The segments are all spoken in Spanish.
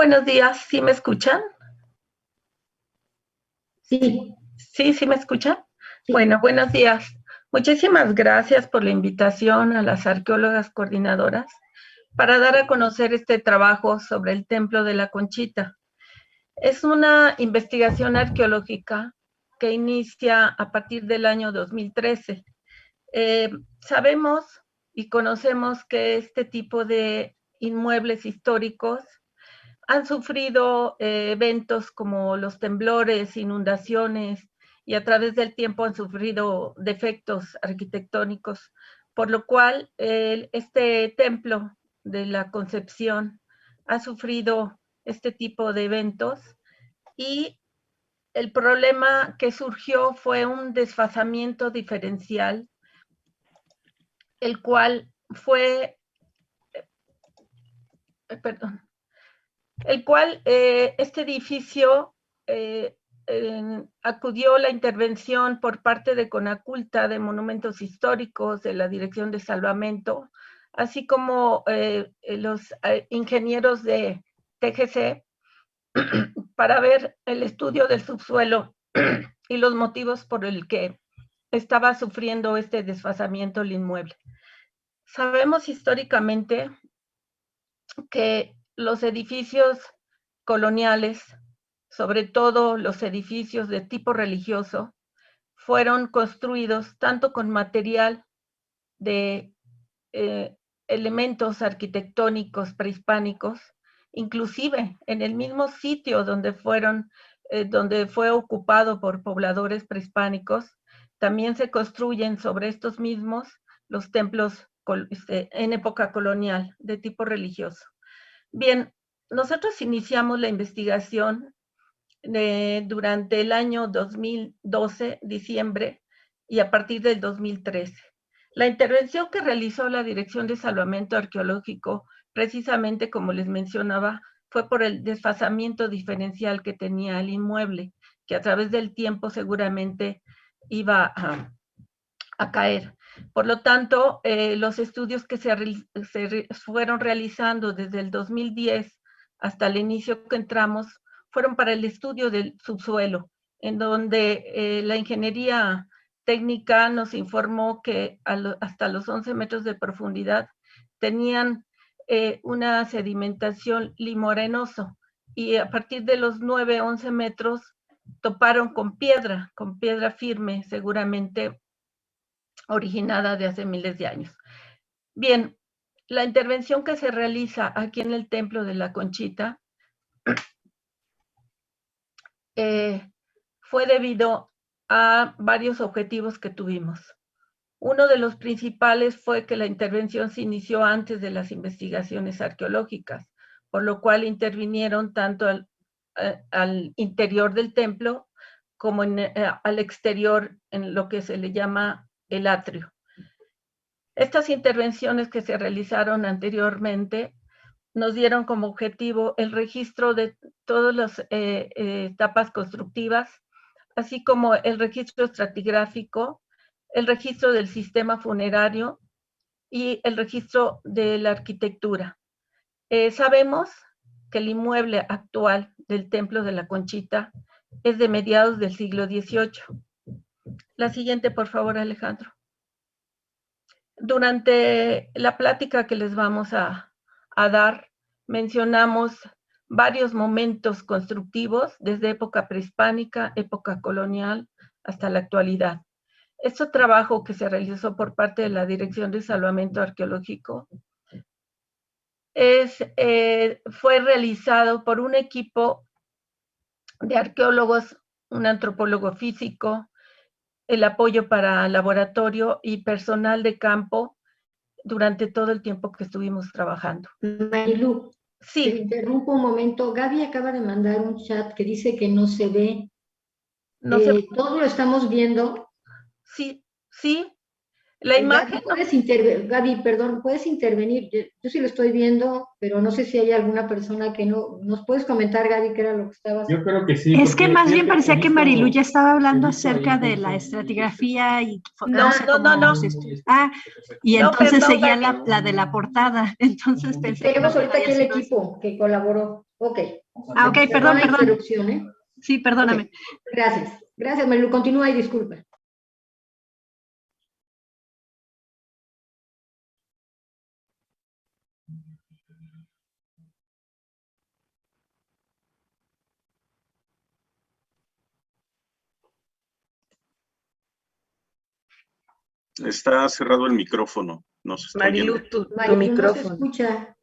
buenos días. ¿Sí me escuchan? Sí, Sí me escuchan. sí. Bueno, buenos días. Muchísimas gracias por la invitación a las arqueólogas coordinadoras para dar a conocer este trabajo sobre el Templo de la Conchita. Es una investigación arqueológica que inicia a partir del año 2013. Sabemos y conocemos que este tipo de inmuebles históricos han sufrido eventos como los temblores, inundaciones, y a través del tiempo han sufrido defectos arquitectónicos, por lo cual este templo de la Concepción ha sufrido este tipo de eventos, y el problema que surgió fue un desfasamiento diferencial, el cual fue, perdón, este edificio acudió la intervención por parte de Conaculta, de Monumentos Históricos, de la Dirección de Salvamento, así como los ingenieros de TGC, para ver el estudio del subsuelo y los motivos por el que estaba sufriendo este desfasamiento el inmueble. Sabemos históricamente que los edificios coloniales, sobre todo los edificios de tipo religioso, fueron construidos tanto con material de elementos arquitectónicos prehispánicos, inclusive en el mismo sitio donde fue ocupado por pobladores prehispánicos, también se construyen sobre estos mismos los templos en época colonial de tipo religioso. Bien, nosotros iniciamos la investigación durante el año 2012, diciembre, y a partir del 2013. La intervención que realizó la Dirección de Salvamento Arqueológico, precisamente como les mencionaba, fue por el desfasamiento diferencial que tenía el inmueble, que a través del tiempo seguramente iba a caer. Por lo tanto, los estudios que se fueron realizando desde el 2010 hasta el inicio que entramos fueron para el estudio del subsuelo, en donde la ingeniería técnica nos informó que hasta los 11 metros de profundidad tenían una sedimentación limorenoso, y a partir de los 9, 11 metros toparon con piedra firme, seguramente originada de hace miles de años. Bien, la intervención que se realiza aquí en el Templo de la Conchita fue debido a varios objetivos que tuvimos. Uno de los principales fue que la intervención se inició antes de las investigaciones arqueológicas, por lo cual intervinieron tanto al interior del templo como al exterior, en lo que se le llama el atrio. Estas intervenciones que se realizaron anteriormente nos dieron como objetivo el registro de todas las etapas constructivas, así como el registro estratigráfico, el registro del sistema funerario y el registro de la arquitectura. Sabemos que el inmueble actual del Templo de la Conchita es de mediados del siglo XVIII. La siguiente, por favor, Alejandro. Durante la plática que les vamos a dar, mencionamos varios momentos constructivos desde época prehispánica, época colonial, hasta la actualidad. Este trabajo que se realizó por parte de la Dirección de Salvamento Arqueológico fue realizado por un equipo de arqueólogos, un antropólogo físico, el apoyo para laboratorio y personal de campo durante todo el tiempo que estuvimos trabajando. Marilu, te Sí, interrumpo un momento. Gaby acaba de mandar un chat que dice que no se ve. no sé, Todos lo estamos viendo. sí, La imagen, Gaby, perdón, puedes intervenir. Yo sí lo estoy viendo, pero no sé si hay alguna persona que no. ¿Nos puedes comentar, Gaby, qué era lo que estabas? Yo creo que sí. Es que porque más bien fíjate, parecía que Marilu ya estaba he hablando visto acerca ahí de justo la estratigrafía y No, o sea, no, no, no. y No, entonces perdón, seguía Gaby. la de la portada. Entonces pensé que Tenemos más bien ahorita había aquí el sido eso. equipo que colaboró. Ok. Ok, Perdón perdón, la perdón. interrupción, ¿eh? Sí, perdóname. Ok. Gracias. Gracias, Marilu. Continúa y disculpa. Está cerrado el micrófono, no se está oyendo. Marilu, tu Marilu, no se micrófono. escucha.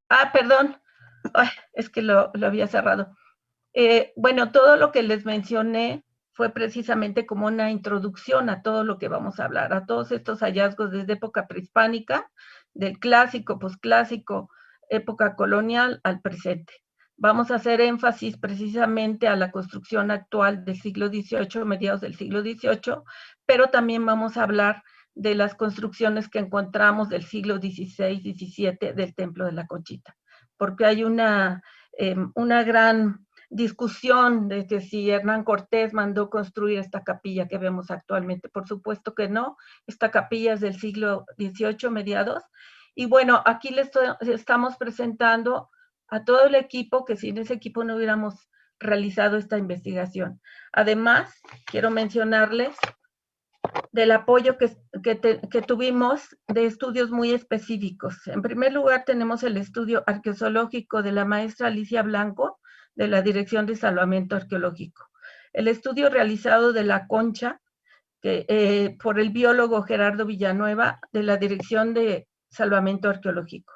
Ah, perdón. Ay, es que lo había cerrado. Bueno, todo lo que les mencioné fue precisamente como una introducción a todo lo que vamos a hablar, a todos estos hallazgos desde época prehispánica, del clásico, posclásico, época colonial al presente. Vamos a hacer énfasis precisamente a la construcción actual del siglo XVIII, mediados del siglo XVIII, pero también vamos a hablar de las construcciones que encontramos del siglo XVI, XVII del Templo de la Conchita, porque hay una gran discusión de que si Hernán Cortés mandó construir esta capilla que vemos actualmente. Por supuesto que no, esta capilla es del siglo XVIII, mediados. Y bueno, aquí les estamos presentando a todo el equipo, que sin ese equipo no hubiéramos realizado esta investigación. Además, quiero mencionarles del apoyo que tuvimos de estudios muy específicos. En primer lugar, tenemos el estudio arqueológico de la maestra Alicia Blanco, de la Dirección de Salvamento Arqueológico. El estudio realizado de la concha, por el biólogo Gerardo Villanueva, de la Dirección de Salvamento Arqueológico.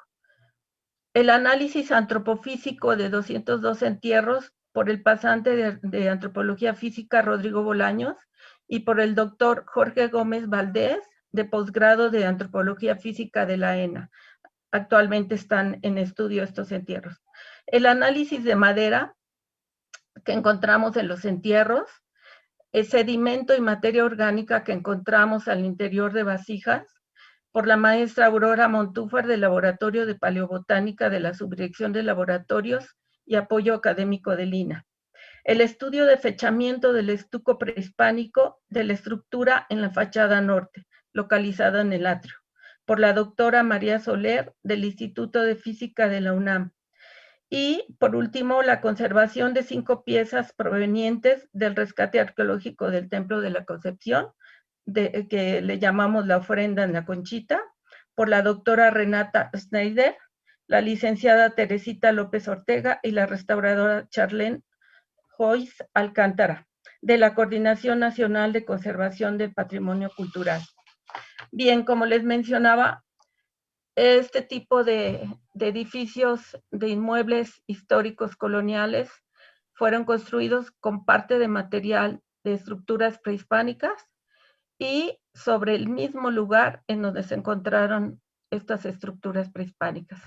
El análisis antropofísico de 202 entierros por el pasante de Antropología Física Rodrigo Bolaños y por el doctor Jorge Gómez Valdés, de posgrado de Antropología Física de la ENA. Actualmente están en estudio estos entierros. El análisis de madera que encontramos en los entierros, el sedimento y materia orgánica que encontramos al interior de vasijas, por la maestra Aurora Montúfar del Laboratorio de Paleobotánica de la Subdirección de Laboratorios y Apoyo Académico de Lina. El estudio de fechamiento del estuco prehispánico de la estructura en la fachada norte, localizada en el atrio, por la doctora María Soler del Instituto de Física de la UNAM. Y, por último, la conservación de 5 piezas provenientes del rescate arqueológico del Templo de la Concepción, que le llamamos la ofrenda en la Conchita, por la doctora Renata Schneider, la licenciada Teresita López Ortega y la restauradora Charlene Joyce Alcántara, de la Coordinación Nacional de Conservación del Patrimonio Cultural. Bien, como les mencionaba, este tipo de edificios, de inmuebles históricos coloniales, fueron construidos con parte de material de estructuras prehispánicas y sobre el mismo lugar en donde se encontraron estas estructuras prehispánicas.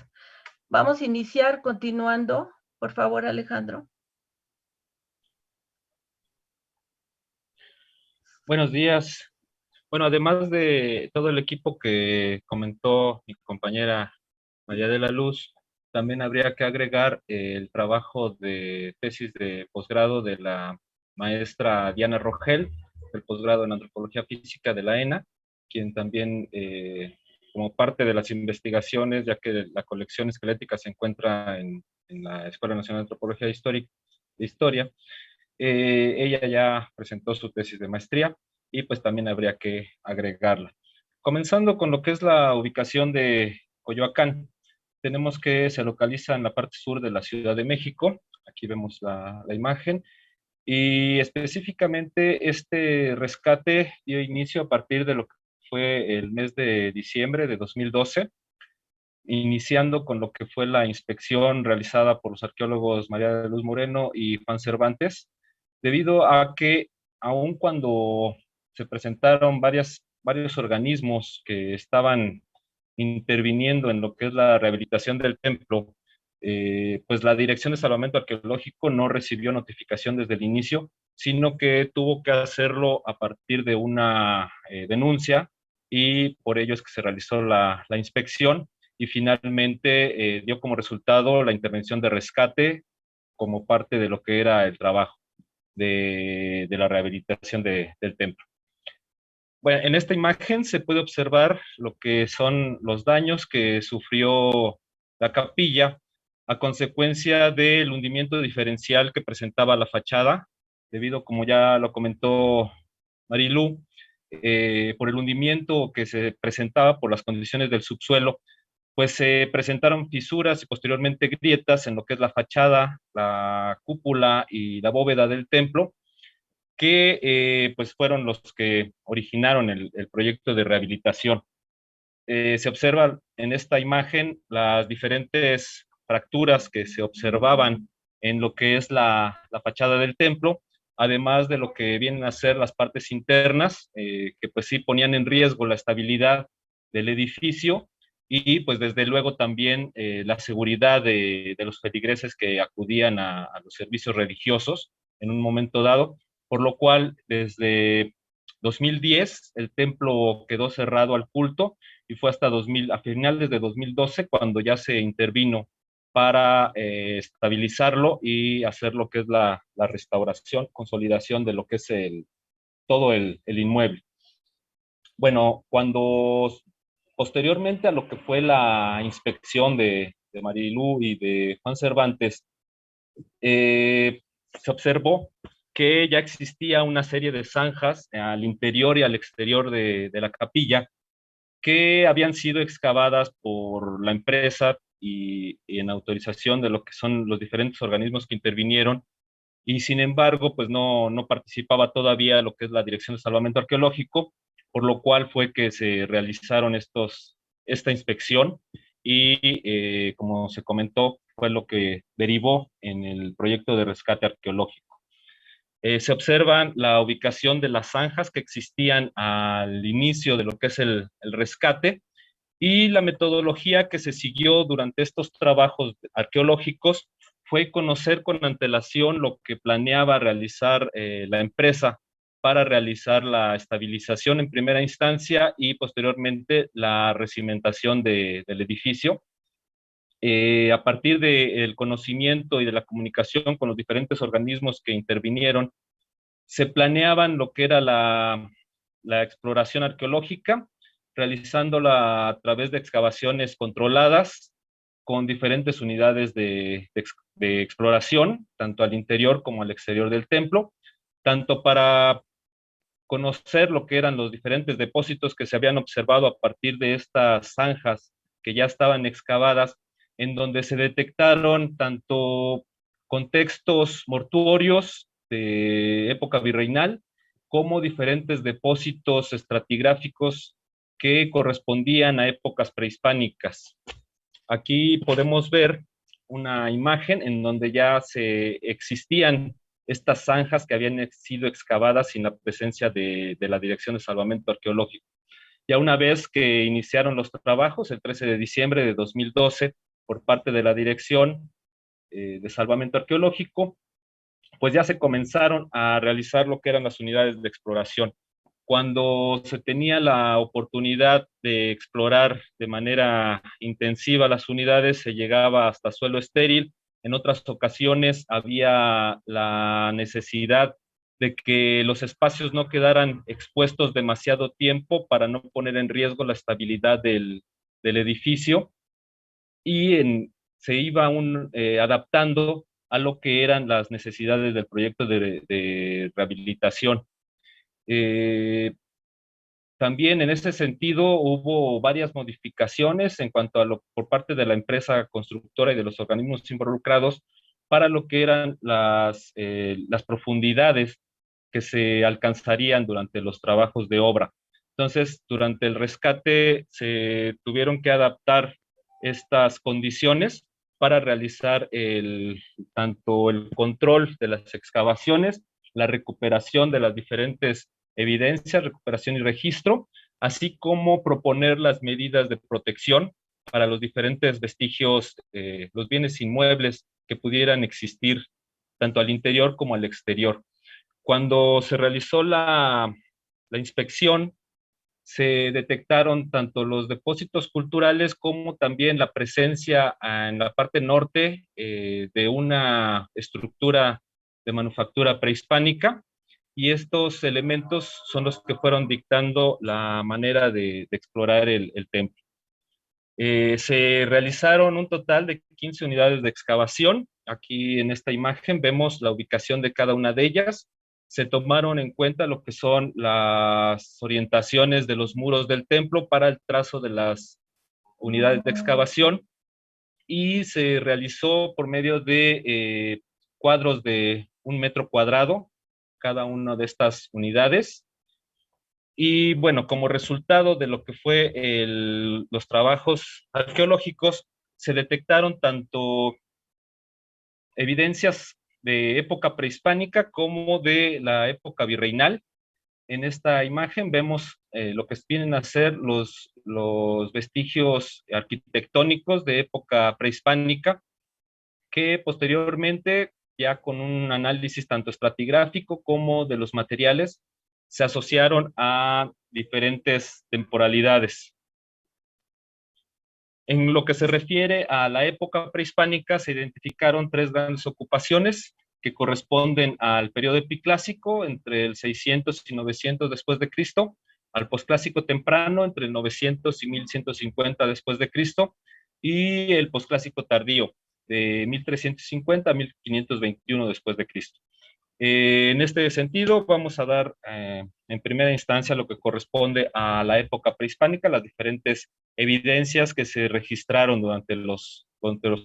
Vamos a iniciar continuando. Por favor, Alejandro. Buenos días. Bueno, además de todo el equipo que comentó mi compañera María de la Luz, también habría que agregar el trabajo de tesis de posgrado de la maestra Diana Rogel, del posgrado en Antropología Física de la ENA, quien también, como parte de las investigaciones, ya que la colección esquelética se encuentra en la Escuela Nacional de Antropología de Historia, ella ya presentó su tesis de maestría y pues también habría que agregarla. Comenzando con lo que es la ubicación de Coyoacán, tenemos que se localiza en la parte sur de la Ciudad de México. Aquí vemos la imagen. Y específicamente este rescate dio inicio a partir de lo que fue el mes de diciembre de 2012, iniciando con lo que fue la inspección realizada por los arqueólogos María de Luz Moreno y Juan Cervantes, debido a que aun cuando se presentaron varios organismos que estaban interviniendo en lo que es la rehabilitación del templo, pues la Dirección de Salvamento Arqueológico no recibió notificación desde el inicio, sino que tuvo que hacerlo a partir de una denuncia y por ello es que se realizó la inspección y finalmente dio como resultado la intervención de rescate como parte de lo que era el trabajo de la rehabilitación del templo. Bueno, en esta imagen se puede observar lo que son los daños que sufrió la capilla a consecuencia del hundimiento diferencial que presentaba la fachada, debido, como ya lo comentó Marilú, por el hundimiento que se presentaba por las condiciones del subsuelo, pues se presentaron fisuras y posteriormente grietas en lo que es la fachada, la cúpula y la bóveda del templo, que pues fueron los que originaron el proyecto de rehabilitación. Se observan en esta imagen las diferentes fracturas que se observaban en lo que es la fachada del templo, además de lo que vienen a ser las partes internas, que pues sí ponían en riesgo la estabilidad del edificio y pues desde luego también la seguridad de los feligreses que acudían a los servicios religiosos en un momento dado, por lo cual desde 2010 el templo quedó cerrado al culto y fue hasta a finales de 2012 cuando ya se intervino para estabilizarlo y hacer lo que es la restauración, consolidación de lo que es todo el inmueble. Bueno, cuando posteriormente a lo que fue la inspección de Marilú y de Juan Cervantes, se observó que ya existía una serie de zanjas al interior y al exterior de la capilla que habían sido excavadas por la empresa y en autorización de lo que son los diferentes organismos que intervinieron, y sin embargo, pues no participaba todavía lo que es la Dirección de Salvamento Arqueológico, por lo cual fue que se realizaron esta inspección y, como se comentó, fue lo que derivó en el proyecto de rescate arqueológico. Se observan la ubicación de las zanjas que existían al inicio de lo que es el rescate y la metodología que se siguió durante estos trabajos arqueológicos fue conocer con antelación lo que planeaba realizar la empresa para realizar la estabilización en primera instancia y posteriormente la recimentación del edificio. A partir del conocimiento y de la comunicación con los diferentes organismos que intervinieron, se planeaban lo que era la exploración arqueológica, realizándola a través de excavaciones controladas con diferentes unidades de exploración, tanto al interior como al exterior del templo, tanto para conocer lo que eran los diferentes depósitos que se habían observado a partir de estas zanjas que ya estaban excavadas, en donde se detectaron tanto contextos mortuorios de época virreinal, como diferentes depósitos estratigráficos que correspondían a épocas prehispánicas. Aquí podemos ver una imagen en donde ya existían estas zanjas que habían sido excavadas sin la presencia de la Dirección de Salvamento Arqueológico. Ya una vez que iniciaron los trabajos, el 13 de diciembre de 2012, por parte de la Dirección de Salvamento Arqueológico, pues ya se comenzaron a realizar lo que eran las unidades de exploración. Cuando se tenía la oportunidad de explorar de manera intensiva las unidades, se llegaba hasta suelo estéril. En otras ocasiones había la necesidad de que los espacios no quedaran expuestos demasiado tiempo para no poner en riesgo la estabilidad del edificio y se iba adaptando a lo que eran las necesidades del proyecto de rehabilitación. También en ese sentido hubo varias modificaciones en cuanto a por parte de la empresa constructora y de los organismos involucrados para lo que eran las profundidades que se alcanzarían durante los trabajos de obra. Entonces, durante el rescate se tuvieron que adaptar estas condiciones para realizar tanto el control de las excavaciones, la recuperación de las diferentes evidencias, recuperación y registro, así como proponer las medidas de protección para los diferentes vestigios, los bienes inmuebles que pudieran existir tanto al interior como al exterior. Cuando se realizó la inspección, se detectaron tanto los depósitos culturales como también la presencia en la parte norte de una estructura de manufactura prehispánica, y estos elementos son los que fueron dictando la manera de explorar el templo. Se realizaron un total de 15 unidades de excavación. Aquí en esta imagen vemos la ubicación de cada una de ellas. Se tomaron en cuenta lo que son las orientaciones de los muros del templo para el trazo de las unidades de excavación, y se realizó por medio de cuadros de 1 metro cuadrado cada una de estas unidades. Y bueno, como resultado de lo que fue los trabajos arqueológicos, se detectaron tanto evidencias de época prehispánica como de la época virreinal. En esta imagen vemos lo que vienen a ser los vestigios arquitectónicos de época prehispánica, que posteriormente, ya con un análisis tanto estratigráfico como de los materiales, se asociaron a diferentes temporalidades. En lo que se refiere a la época prehispánica, se identificaron 3 grandes ocupaciones que corresponden al periodo epiclásico, entre el 600 y 900 después de Cristo, al posclásico temprano, entre el 900 y 1150 después de Cristo, y el posclásico tardío, de 1350 a 1521 después de Cristo. En este sentido, vamos a dar en primera instancia lo que corresponde a la época prehispánica, las diferentes evidencias que se registraron durante los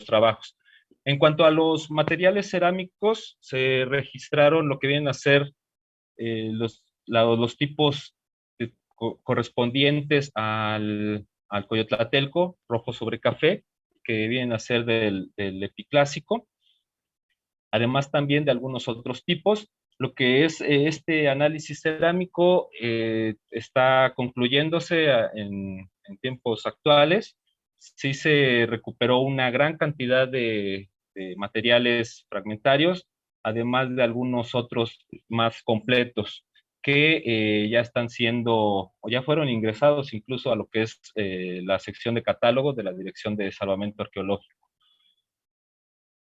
trabajos. En cuanto a los materiales cerámicos, se registraron lo que vienen a ser los tipos correspondientes al Coyotlatelco, rojo sobre café, que vienen a ser del epiclásico, además también de algunos otros tipos. Lo que es este análisis cerámico está concluyéndose en tiempos actuales. Sí se recuperó una gran cantidad de materiales fragmentarios, además de algunos otros más completos que ya están siendo, o ya fueron ingresados incluso a lo que es la sección de catálogo de la Dirección de Salvamento Arqueológico.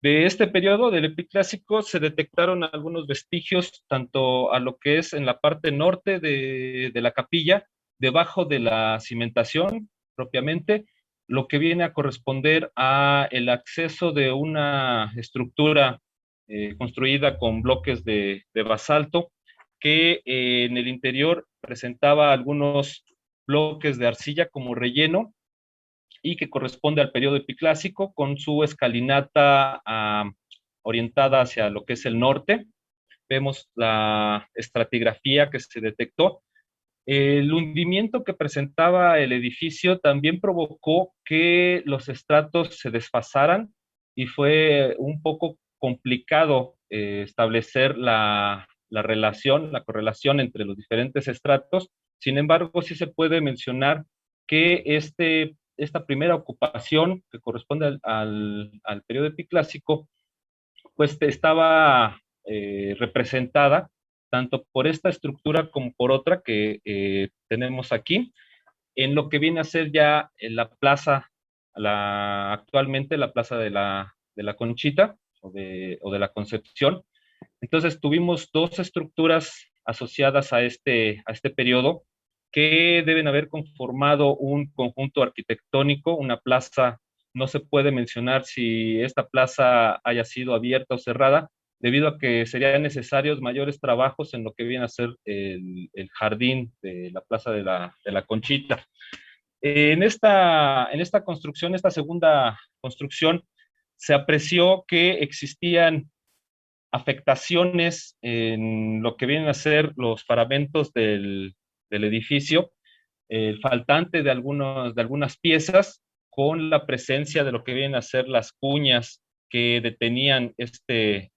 De este periodo del epiclásico se detectaron algunos vestigios, tanto a lo que es en la parte norte de la capilla, debajo de la cimentación propiamente, lo que viene a corresponder a el acceso de una estructura construida con bloques de basalto, que en el interior presentaba algunos bloques de arcilla como relleno, y que corresponde al periodo epiclásico, con su escalinata orientada hacia lo que es el norte. Vemos la estratigrafía que se detectó. El hundimiento que presentaba el edificio también provocó que los estratos se desfasaran, y fue un poco complicado establecer la relación, la correlación entre los diferentes estratos. Sin embargo, sí se puede mencionar que esta primera ocupación, que corresponde al periodo epiclásico, pues estaba representada tanto por esta estructura como por otra que tenemos aquí, en lo que viene a ser ya la plaza, actualmente la plaza de la Conchita o de la Concepción. Entonces tuvimos 2 estructuras asociadas a este periodo, que deben haber conformado un conjunto arquitectónico. Una plaza, no se puede mencionar si esta plaza haya sido abierta o cerrada, debido a que serían necesarios mayores trabajos en lo que viene a ser el jardín de la plaza de la Conchita. En esta construcción, esta segunda construcción, se apreció que existían afectaciones en lo que vienen a ser los paramentos del edificio, el faltante de algunas piezas, con la presencia de lo que vienen a ser las cuñas que detenían este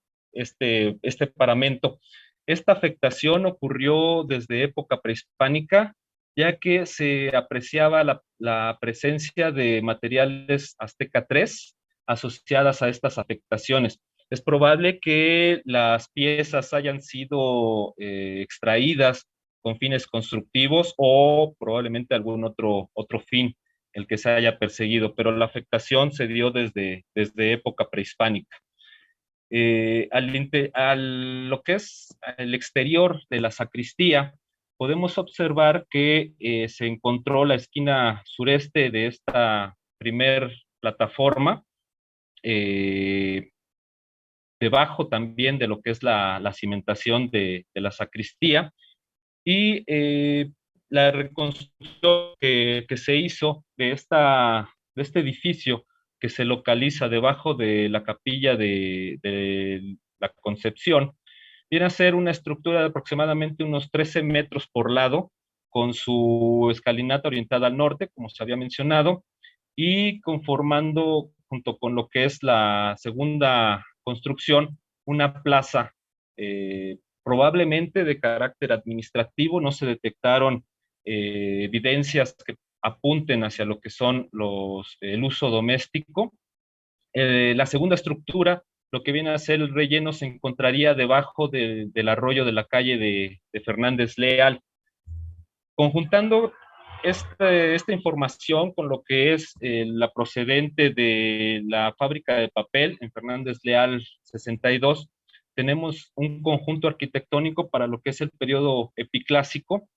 paramento. Esta afectación ocurrió desde época prehispánica, ya que se apreciaba la presencia de materiales azteca 3 asociadas a estas afectaciones. Es probable que las piezas hayan sido extraídas con fines constructivos o probablemente algún otro fin el que se haya perseguido, pero la afectación se dio desde época prehispánica. Lo que es el exterior de la sacristía, podemos observar que se encontró la esquina sureste de esta primer plataforma, debajo también de lo que es la cimentación de la sacristía, y la reconstrucción que se hizo de este edificio que se localiza debajo de la capilla de la Concepción, viene a ser una estructura de aproximadamente unos 13 metros por lado, con su escalinata orientada al norte, como se había mencionado, y conformando, junto con lo que es la segunda construcción, una plaza, probablemente de carácter administrativo. No se detectaron evidencias que apunten hacia lo que son el uso doméstico. La segunda estructura, lo que viene a ser el relleno, se encontraría debajo del arroyo de la calle de Fernández Leal. Conjuntando esta información con lo que es la procedente de la fábrica de papel en Fernández Leal 62, tenemos un conjunto arquitectónico para lo que es el periodo epiclásico,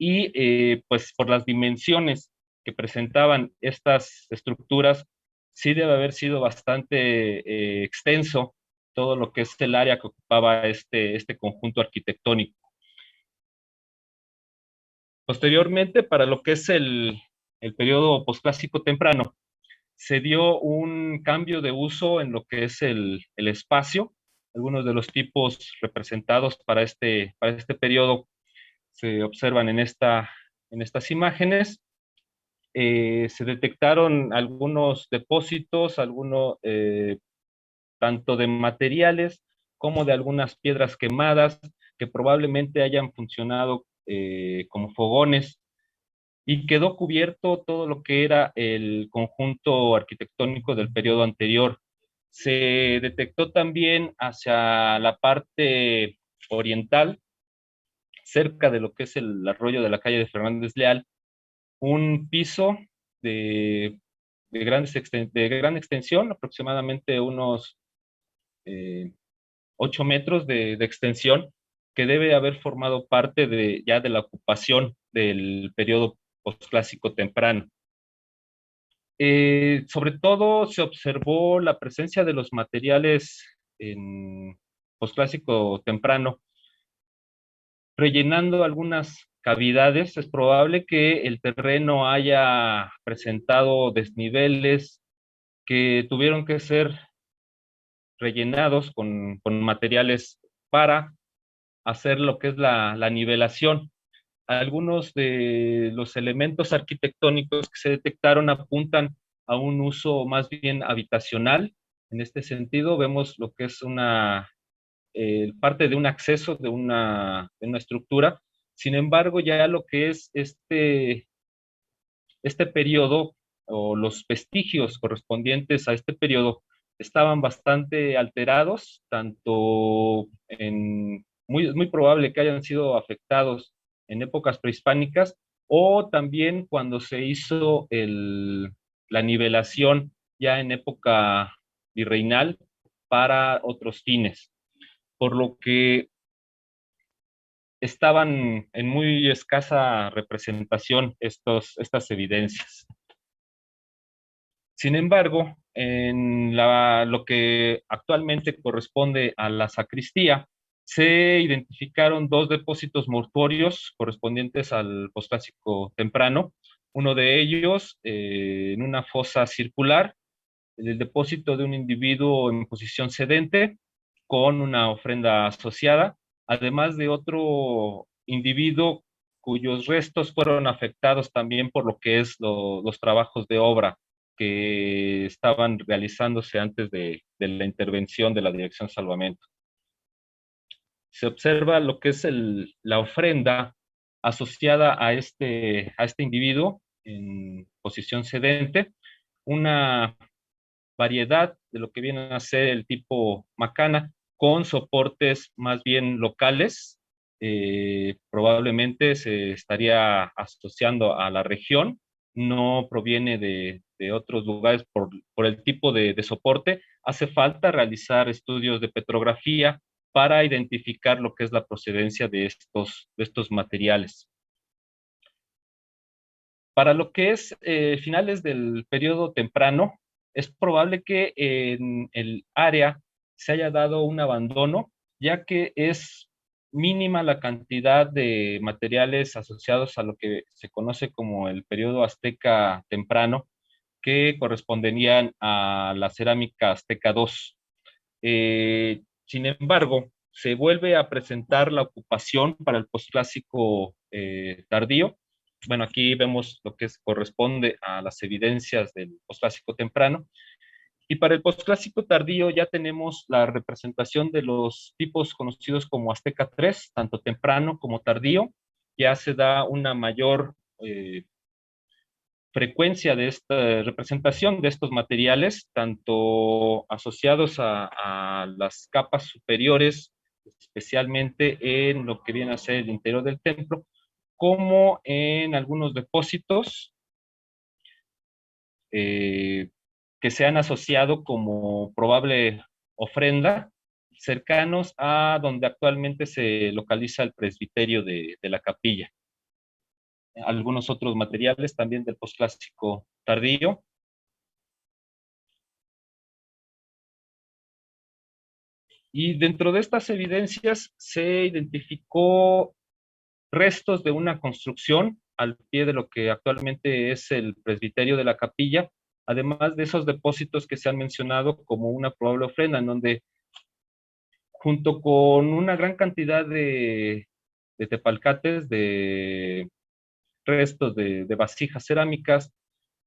y pues por las dimensiones que presentaban estas estructuras, sí debe haber sido bastante extenso todo lo que es el área que ocupaba este conjunto arquitectónico. Posteriormente, para lo que es el periodo posclásico temprano, se dio un cambio de uso en lo que es el espacio. Algunos de los tipos representados para este periodo se observan en estas imágenes. Se detectaron algunos depósitos, tanto de materiales como de algunas piedras quemadas que probablemente hayan funcionado como fogones, y quedó cubierto todo lo que era el conjunto arquitectónico del periodo anterior. Se detectó también hacia la parte oriental, cerca de lo que es el arroyo de la calle de Fernández Leal, un piso de gran extensión, aproximadamente unos 8 metros de extensión, que debe haber formado parte ya de la ocupación del periodo posclásico temprano. Sobre todo se observó la presencia de los materiales en posclásico temprano, rellenando algunas cavidades. Es probable que el terreno haya presentado desniveles que tuvieron que ser rellenados con materiales para hacer lo que es la nivelación. Algunos de los elementos arquitectónicos que se detectaron apuntan a un uso más bien habitacional. En este sentido, vemos lo que es parte de un acceso de una estructura. Sin embargo, ya lo que es este periodo, o los vestigios correspondientes a este periodo, estaban bastante alterados, muy probable que hayan sido afectados en épocas prehispánicas, o también cuando se hizo la nivelación ya en época virreinal para otros fines, por lo que estaban en muy escasa representación estas evidencias. Sin embargo, en lo que actualmente corresponde a la sacristía, se identificaron 2 depósitos mortuorios correspondientes al posclásico temprano. Uno de ellos en una fosa circular, el depósito de un individuo en posición sedente con una ofrenda asociada, además de otro individuo cuyos restos fueron afectados también por lo que es los trabajos de obra que estaban realizándose antes de la intervención de la Dirección Salvamento. Se observa lo que es la ofrenda asociada a este individuo en posición sedente, una variedad de lo que viene a ser el tipo macana, con soportes más bien locales, probablemente se estaría asociando a la región, no proviene de otros lugares por el tipo de soporte. Hace falta realizar estudios de petrografía para identificar lo que es la procedencia de estos materiales. Para lo que es finales del periodo temprano, es probable que en el área se haya dado un abandono, ya que es mínima la cantidad de materiales asociados a lo que se conoce como el periodo azteca temprano, que corresponderían a la cerámica azteca II. Sin embargo, se vuelve a presentar la ocupación para el posclásico tardío. Bueno, aquí vemos lo que corresponde a las evidencias del posclásico temprano. Y para el posclásico tardío ya tenemos la representación de los tipos conocidos como Azteca III, tanto temprano como tardío. Ya se da una mayor frecuencia de esta representación de estos materiales, tanto asociados a las capas superiores, especialmente en lo que viene a ser el interior del templo, como en algunos depósitos que se han asociado como probable ofrenda, cercanos a donde actualmente se localiza el presbiterio de la capilla. Algunos otros materiales también del posclásico tardío. Y dentro de estas evidencias se identificó restos de una construcción al pie de lo que actualmente es el presbiterio de la capilla, además de esos depósitos que se han mencionado como una probable ofrenda, en donde junto con una gran cantidad de tepalcates, de restos de vasijas cerámicas,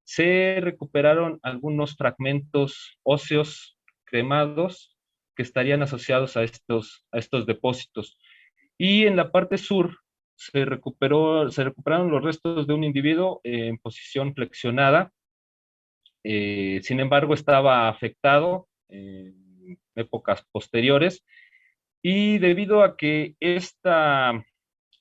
se recuperaron algunos fragmentos óseos cremados que estarían asociados a estos depósitos. Y en la parte sur se recuperaron los restos de un individuo en posición flexionada. Sin embargo, estaba afectado en épocas posteriores, y debido a que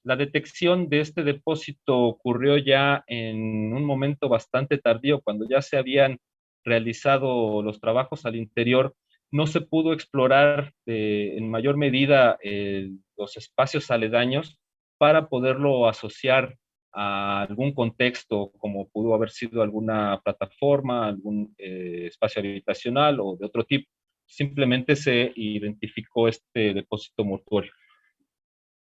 la detección de este depósito ocurrió ya en un momento bastante tardío, cuando ya se habían realizado los trabajos al interior, no se pudo explorar en mayor medida los espacios aledaños para poderlo asociar a algún contexto, como pudo haber sido alguna plataforma, algún espacio habitacional o de otro tipo. Simplemente se identificó este depósito mortuorio.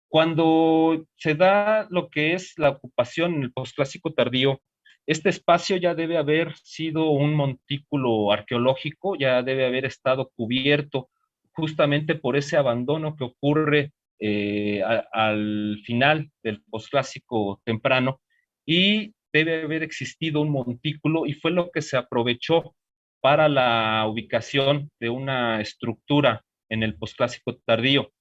Cuando se da lo que es la ocupación en el posclásico tardío, este espacio ya debe haber sido un montículo arqueológico, ya debe haber estado cubierto justamente por ese abandono que ocurre al final del posclásico temprano, y debe haber existido un montículo, y fue lo que se aprovechó para la ubicación de una estructura en el posclásico tardío.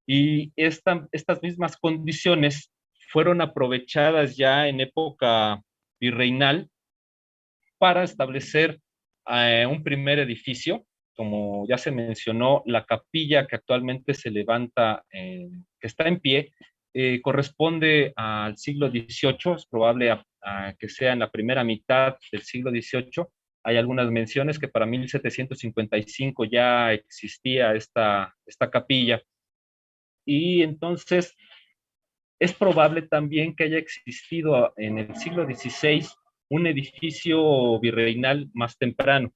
Y estas mismas condiciones fueron aprovechadas ya en época virreinal para establecer un primer edificio. Como ya se mencionó, la capilla que actualmente se levanta, que está en pie, corresponde al siglo XVIII. Es probable que sea en la primera mitad del siglo XVIII. Hay algunas menciones que para 1755 ya existía esta capilla. Y entonces es probable también que haya existido en el siglo XVI un edificio virreinal más temprano.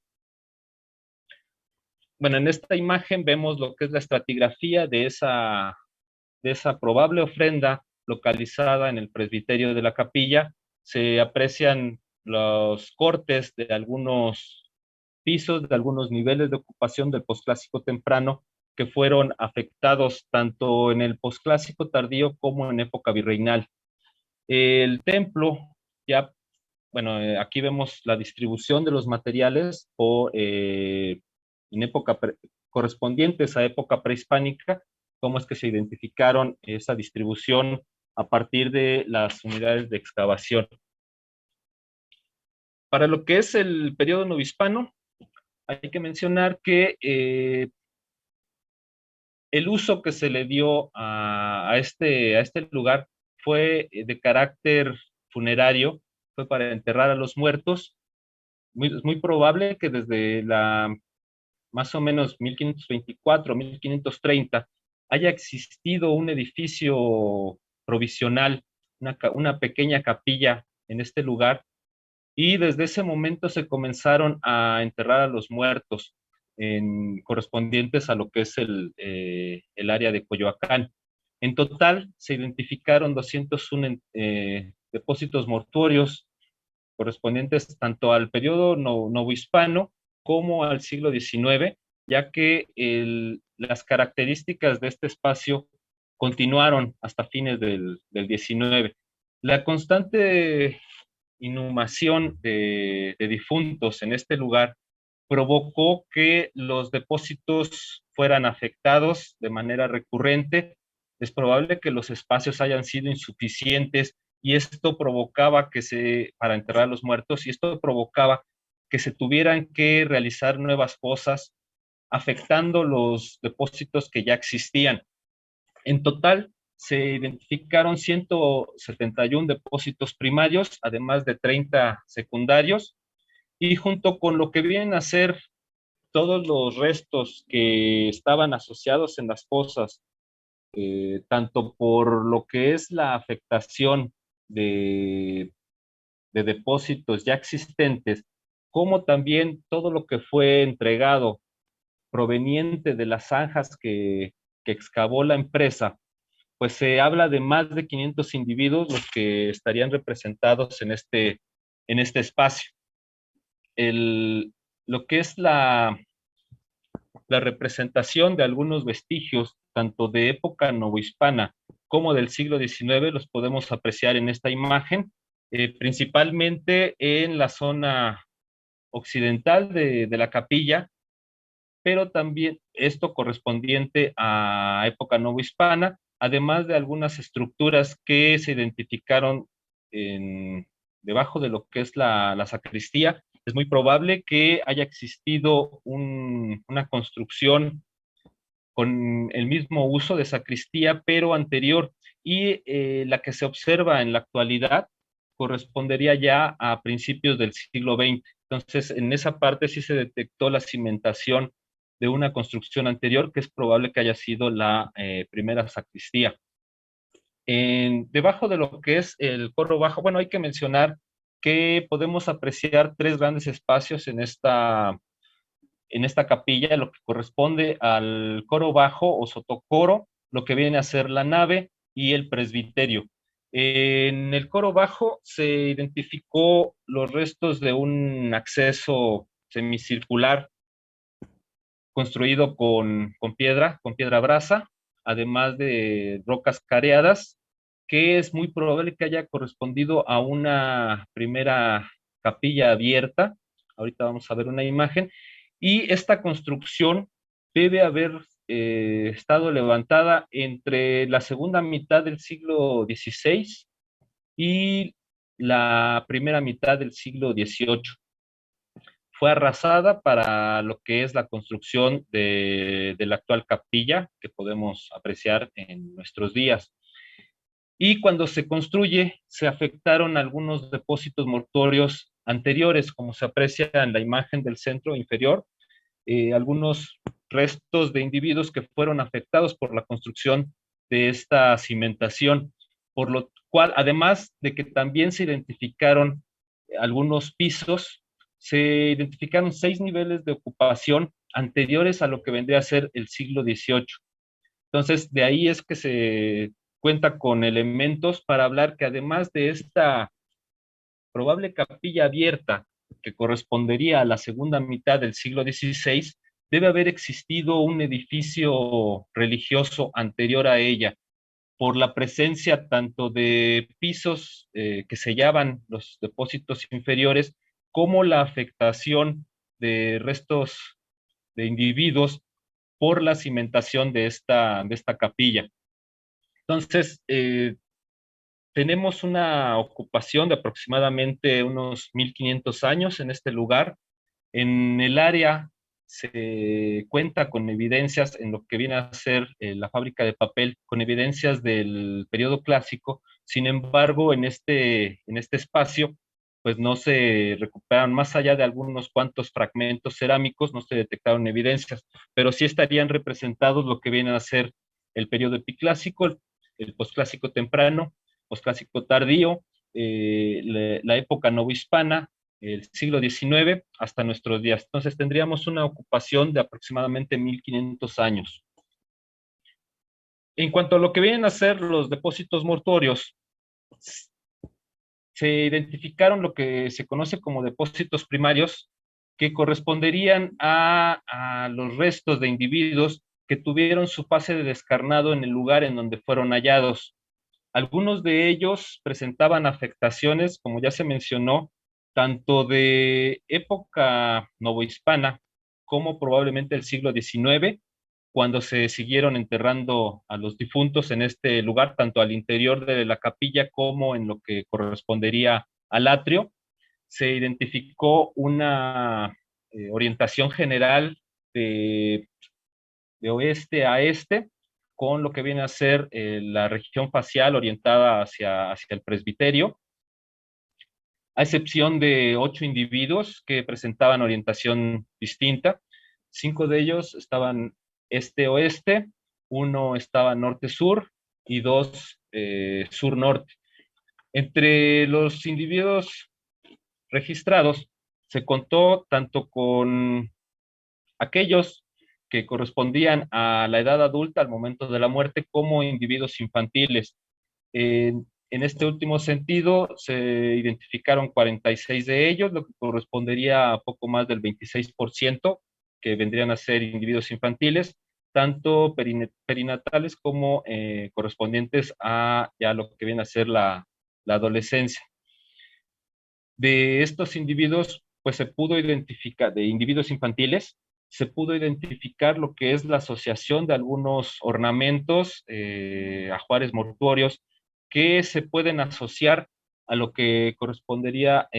Bueno, en esta imagen vemos lo que es la estratigrafía de esa probable ofrenda localizada en el presbiterio de la capilla. Se aprecian los cortes de algunos pisos, de algunos niveles de ocupación del posclásico temprano, que fueron afectados tanto en el posclásico tardío como en época virreinal. El templo, ya, bueno, aquí vemos la distribución de los materiales en época correspondientes a época prehispánica, cómo es que se identificaron esa distribución a partir de las unidades de excavación. Para lo que es el periodo novohispano, hay que mencionar que El uso que se le dio a este lugar fue de carácter funerario, fue para enterrar a los muertos. Es muy probable que desde la más o menos 1524, 1530, haya existido un edificio provisional, una pequeña capilla en este lugar, y desde ese momento se comenzaron a enterrar a los muertos correspondientes a lo que es el área de Coyoacán. En total se identificaron 201 depósitos mortuorios correspondientes tanto al periodo novohispano como al siglo XIX, ya que las características de este espacio continuaron hasta fines del XIX. La constante inhumación de difuntos en este lugar provocó que los depósitos fueran afectados de manera recurrente. Es probable que los espacios hayan sido insuficientes y esto provocaba para enterrar a los muertos, y esto provocaba que se tuvieran que realizar nuevas fosas, afectando los depósitos que ya existían. En total, se identificaron 171 depósitos primarios, además de 30 secundarios, y junto con lo que vienen a ser todos los restos que estaban asociados en las fosas, tanto por lo que es la afectación de depósitos ya existentes, como también todo lo que fue entregado proveniente de las zanjas que excavó la empresa, pues se habla de más de 500 individuos los que estarían representados en este espacio. Lo que es la representación de algunos vestigios, tanto de época novohispana como del siglo XIX, los podemos apreciar en esta imagen, principalmente en la zona occidental de la capilla, pero también esto correspondiente a época novohispana, además de algunas estructuras que se identificaron debajo de lo que es la sacristía. Es muy probable que haya existido una construcción con el mismo uso de sacristía, pero anterior, y la que se observa en la actualidad correspondería ya a principios del siglo XX. Entonces, en esa parte sí se detectó la cimentación de una construcción anterior, que es probable que haya sido la primera sacristía. Debajo de lo que es el coro bajo, bueno, hay que mencionar que podemos apreciar tres grandes espacios en esta capilla, lo que corresponde al coro bajo o sotocoro, lo que viene a ser la nave y el presbiterio. En el coro bajo se identificó los restos de un acceso semicircular construido con piedra brasa, además de rocas careadas, que es muy probable que haya correspondido a una primera capilla abierta. Ahorita vamos a ver una imagen. Y esta construcción debe haber estado levantada entre la segunda mitad del siglo XVI y la primera mitad del siglo XVIII. Fue arrasada para lo que es la construcción de la actual capilla que podemos apreciar en nuestros días. Y cuando se construye, se afectaron algunos depósitos mortuorios anteriores, como se aprecia en la imagen del centro inferior, algunos restos de individuos que fueron afectados por la construcción de esta cimentación, por lo cual, además de que también se identificaron algunos pisos, se identificaron 6 niveles de ocupación anteriores a lo que vendría a ser el siglo XVIII. Entonces, de ahí es que se cuenta con elementos para hablar que además de esta probable capilla abierta que correspondería a la segunda mitad del siglo XVI, debe haber existido un edificio religioso anterior a ella, por la presencia tanto de pisos que sellaban los depósitos inferiores, como la afectación de restos de individuos por la cimentación de esta capilla. Entonces, tenemos una ocupación de aproximadamente unos 1500 años en este lugar. En el área se cuenta con evidencias en lo que viene a ser la fábrica de papel, con evidencias del periodo clásico. Sin embargo, en este espacio, pues no se recuperaron, más allá de algunos cuantos fragmentos cerámicos, no se detectaron evidencias, pero sí estarían representados lo que viene a ser el periodo epiclásico, el posclásico temprano, posclásico tardío, la época novohispana, el siglo XIX hasta nuestros días. Entonces tendríamos una ocupación de aproximadamente 1500 años. En cuanto a lo que vienen a ser los depósitos mortuorios, se identificaron lo que se conoce como depósitos primarios, que corresponderían a los restos de individuos que tuvieron su fase de descarnado en el lugar en donde fueron hallados. Algunos de ellos presentaban afectaciones, como ya se mencionó, tanto de época novohispana como probablemente el siglo XIX, cuando se siguieron enterrando a los difuntos en este lugar, tanto al interior de la capilla como en lo que correspondería al atrio. Se identificó una orientación general de oeste a este, con lo que viene a ser la región facial orientada hacia el presbiterio, a excepción de 8 individuos que presentaban orientación distinta. 5 de ellos estaban este-oeste, 1 estaba norte-sur y 2 sur-norte. Entre los individuos registrados se contó tanto con aquellos que correspondían a la edad adulta al momento de la muerte como individuos infantiles. En este último sentido, se identificaron 46 de ellos, lo que correspondería a poco más del 26%, que vendrían a ser individuos infantiles, tanto perinatales como correspondientes a ya lo que viene a ser la adolescencia. De estos individuos, pues se pudo identificar, de individuos infantiles, se pudo identificar lo que es la asociación de algunos ornamentos, ajuares mortuorios, que se pueden asociar a lo que correspondería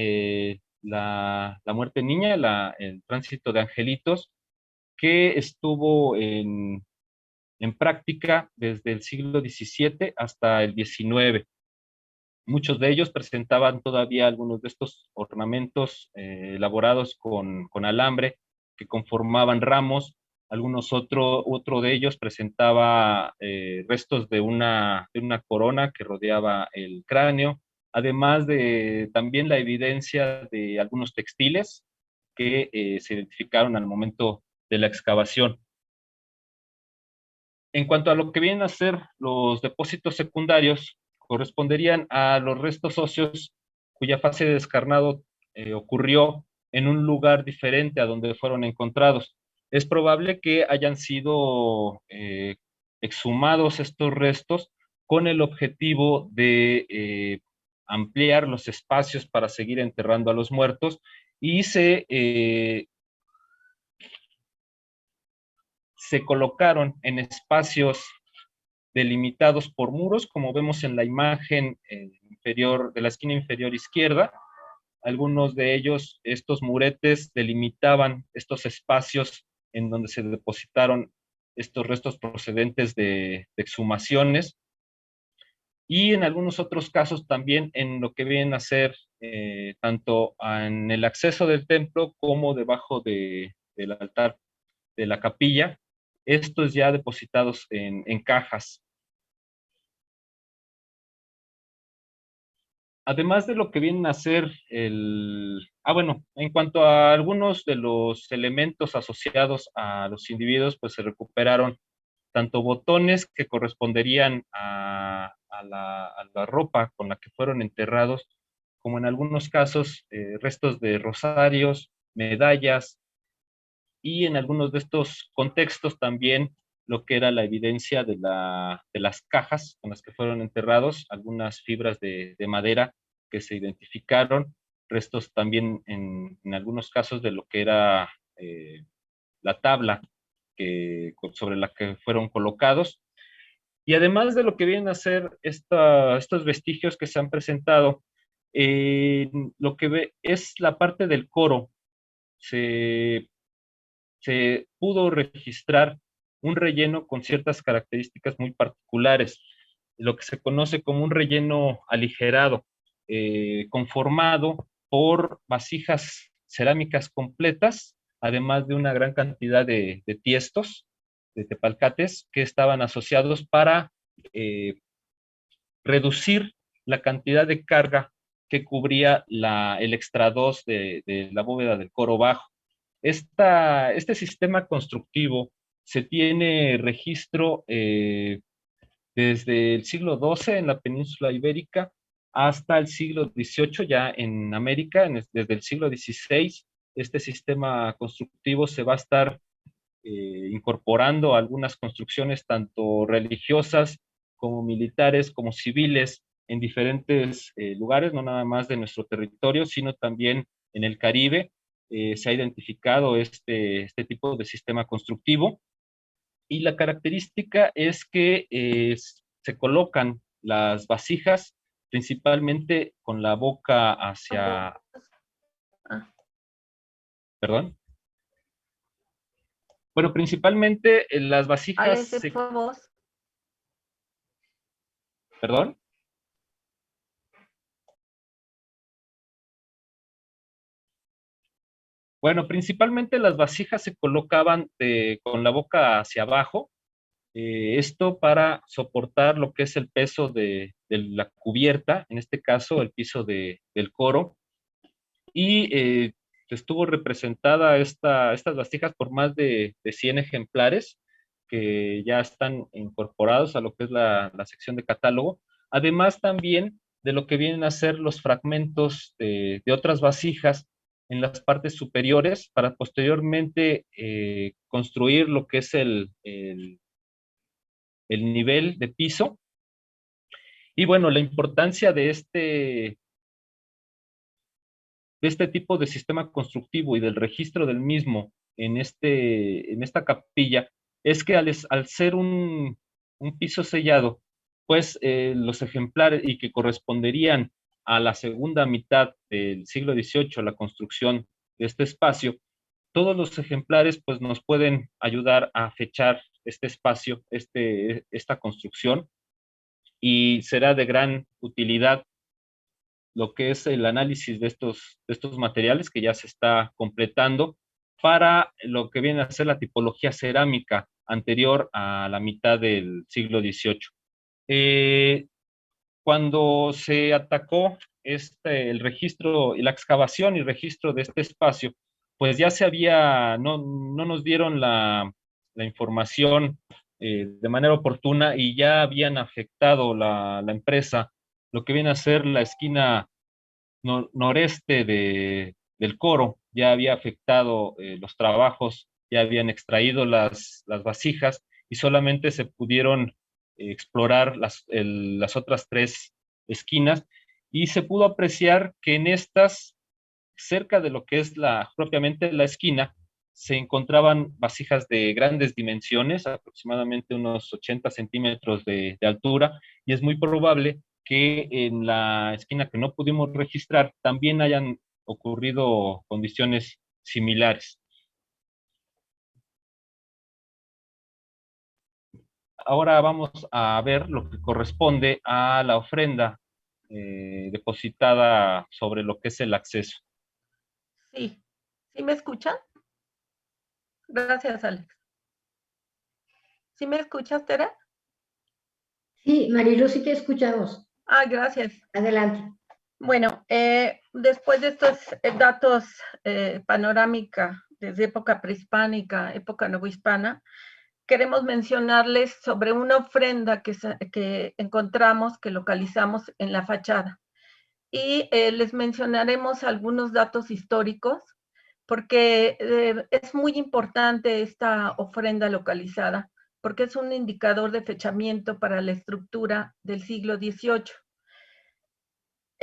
la muerte niña, el tránsito de angelitos, que estuvo en práctica desde el siglo XVII hasta el XIX. Muchos de ellos presentaban todavía algunos de estos ornamentos elaborados con alambre que conformaban ramos. Otro de ellos presentaba restos de una corona que rodeaba el cráneo, además de también la evidencia de algunos textiles que se identificaron al momento de la excavación. En cuanto a lo que vienen a ser los depósitos secundarios, corresponderían a los restos óseos cuya fase de descarnado ocurrió en un lugar diferente a donde fueron encontrados. Es probable que hayan sido exhumados estos restos con el objetivo de ampliar los espacios para seguir enterrando a los muertos y se colocaron en espacios delimitados por muros, como vemos en la imagen inferior, de la esquina inferior izquierda. Algunos de ellos, estos muretes, delimitaban estos espacios en donde se depositaron estos restos procedentes de exhumaciones. Y en algunos otros casos también en lo que vienen a ser tanto en el acceso del templo como debajo del altar de la capilla, estos ya depositados en cajas. Además de lo que vienen a ser bueno, en cuanto a algunos de los elementos asociados a los individuos, pues se recuperaron tanto botones que corresponderían a la ropa con la que fueron enterrados, como en algunos casos restos de rosarios, medallas, y en algunos de estos contextos también lo que era la evidencia de las cajas con las que fueron enterrados, algunas fibras de madera que se identificaron, restos también en algunos casos de lo que era la tabla sobre la que fueron colocados. Y además de lo que vienen a ser estos vestigios que se han presentado, lo que es la parte del coro. Se se pudo registrar un relleno con ciertas características muy particulares, lo que se conoce como un relleno aligerado, conformado por vasijas cerámicas completas, además de una gran cantidad de tiestos, de tepalcates, que estaban asociados para reducir la cantidad de carga que cubría el extra 2 de la bóveda del coro bajo. Este sistema constructivo se tiene registro desde el siglo XII en la península ibérica hasta el siglo XVIII ya en América. Desde el siglo XVI, este sistema constructivo se va a estar incorporando a algunas construcciones tanto religiosas como militares, como civiles, en diferentes lugares, no nada más de nuestro territorio, sino también en el Caribe. Se ha identificado este tipo de sistema constructivo, y la característica es que se colocan las vasijas principalmente con la boca hacia... ¿Perdón? Bueno, principalmente las vasijas... ¿Ese fue vos? ¿Perdón? Bueno, principalmente las vasijas se colocaban con la boca hacia abajo, esto para soportar lo que es el peso de la cubierta, en este caso el piso del coro, y estuvo representada estas vasijas por más de 100 ejemplares que ya están incorporados a lo que es la sección de catálogo, además también de lo que vienen a ser los fragmentos de otras vasijas en las partes superiores para posteriormente construir lo que es el nivel de piso. Y bueno, la importancia de este tipo de sistema constructivo y del registro del mismo en esta capilla es que al ser un piso sellado, pues los ejemplares, y que corresponderían a la segunda mitad del siglo XVIII, la construcción de este espacio, todos los ejemplares pues nos pueden ayudar a fechar este espacio, esta construcción, y será de gran utilidad lo que es el análisis de estos materiales que ya se está completando para lo que viene a ser la tipología cerámica anterior a la mitad del siglo XVIII. Cuando se atacó el registro y la excavación y registro de este espacio, pues ya no nos dieron la información de manera oportuna, y ya habían afectado la empresa lo que viene a ser la esquina noreste del coro. Ya había afectado los trabajos, ya habían extraído las vasijas, y solamente se pudieron explorar las otras tres esquinas, y se pudo apreciar que en estas, cerca de lo que es propiamente la esquina, se encontraban vasijas de grandes dimensiones, aproximadamente unos 80 centímetros de altura, y es muy probable que en la esquina que no pudimos registrar también hayan ocurrido condiciones similares. Ahora vamos a ver lo que corresponde a la ofrenda depositada sobre lo que es el acceso. Sí. ¿Sí me escuchan? Gracias, Alex. ¿Sí me escuchas, Tere? Sí, Marilu, sí te escuchamos. Gracias. Adelante. Bueno, después de estos datos panorámica desde época prehispánica, época novohispana, queremos mencionarles sobre una ofrenda que encontramos, que localizamos en la fachada. Y les mencionaremos algunos datos históricos, porque es muy importante esta ofrenda localizada, porque es un indicador de fechamiento para la estructura del siglo XVIII.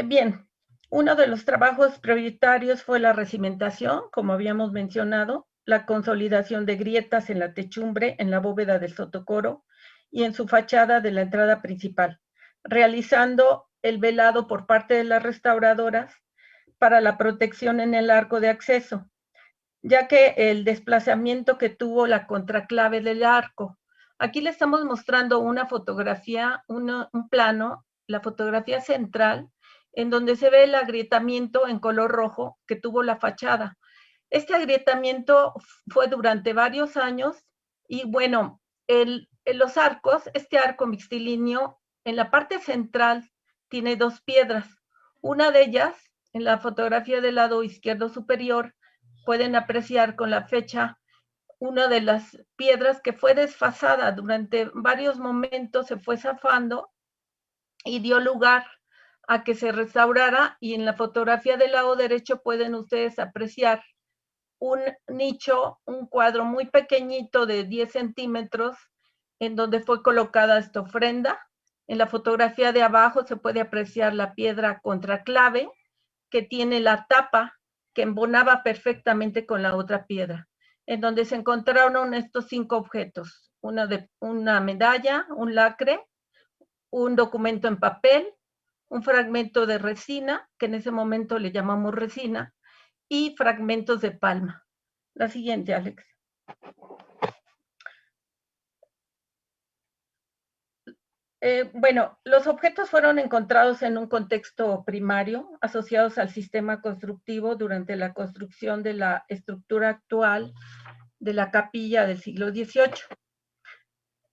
Bien, uno de los trabajos prioritarios fue la recimentación, como habíamos mencionado, la consolidación de grietas en la techumbre, en la bóveda del sotocoro y en su fachada de la entrada principal, realizando el velado por parte de las restauradoras para la protección en el arco de acceso. ya que el desplazamiento que tuvo la contraclave del arco. Aquí le estamos mostrando una fotografía, un plano, la fotografía central, en donde se ve el agrietamiento en color rojo que tuvo la fachada. Este agrietamiento fue durante varios años y bueno, en los arcos, este arco mixtilíneo, en la parte central tiene dos piedras. Una de ellas, en la fotografía del lado izquierdo superior, pueden apreciar con la fecha una de las piedras que fue desfasada durante varios momentos, se fue zafando y dio lugar a que se restaurara, y en la fotografía del lado derecho pueden ustedes apreciar un nicho, un cuadro muy pequeñito de 10 centímetros en donde fue colocada esta ofrenda. En la fotografía de abajo se puede apreciar la piedra contraclave que tiene la tapa que embonaba perfectamente con la otra piedra, en donde se encontraron estos 5 objetos, una medalla, un lacre, un documento en papel, un fragmento de resina, que en ese momento le llamamos resina, y fragmentos de palma. La siguiente, Alex. Bueno, los objetos fueron encontrados en un contexto primario, asociados al sistema constructivo durante la construcción de la estructura actual de la capilla del siglo XVIII.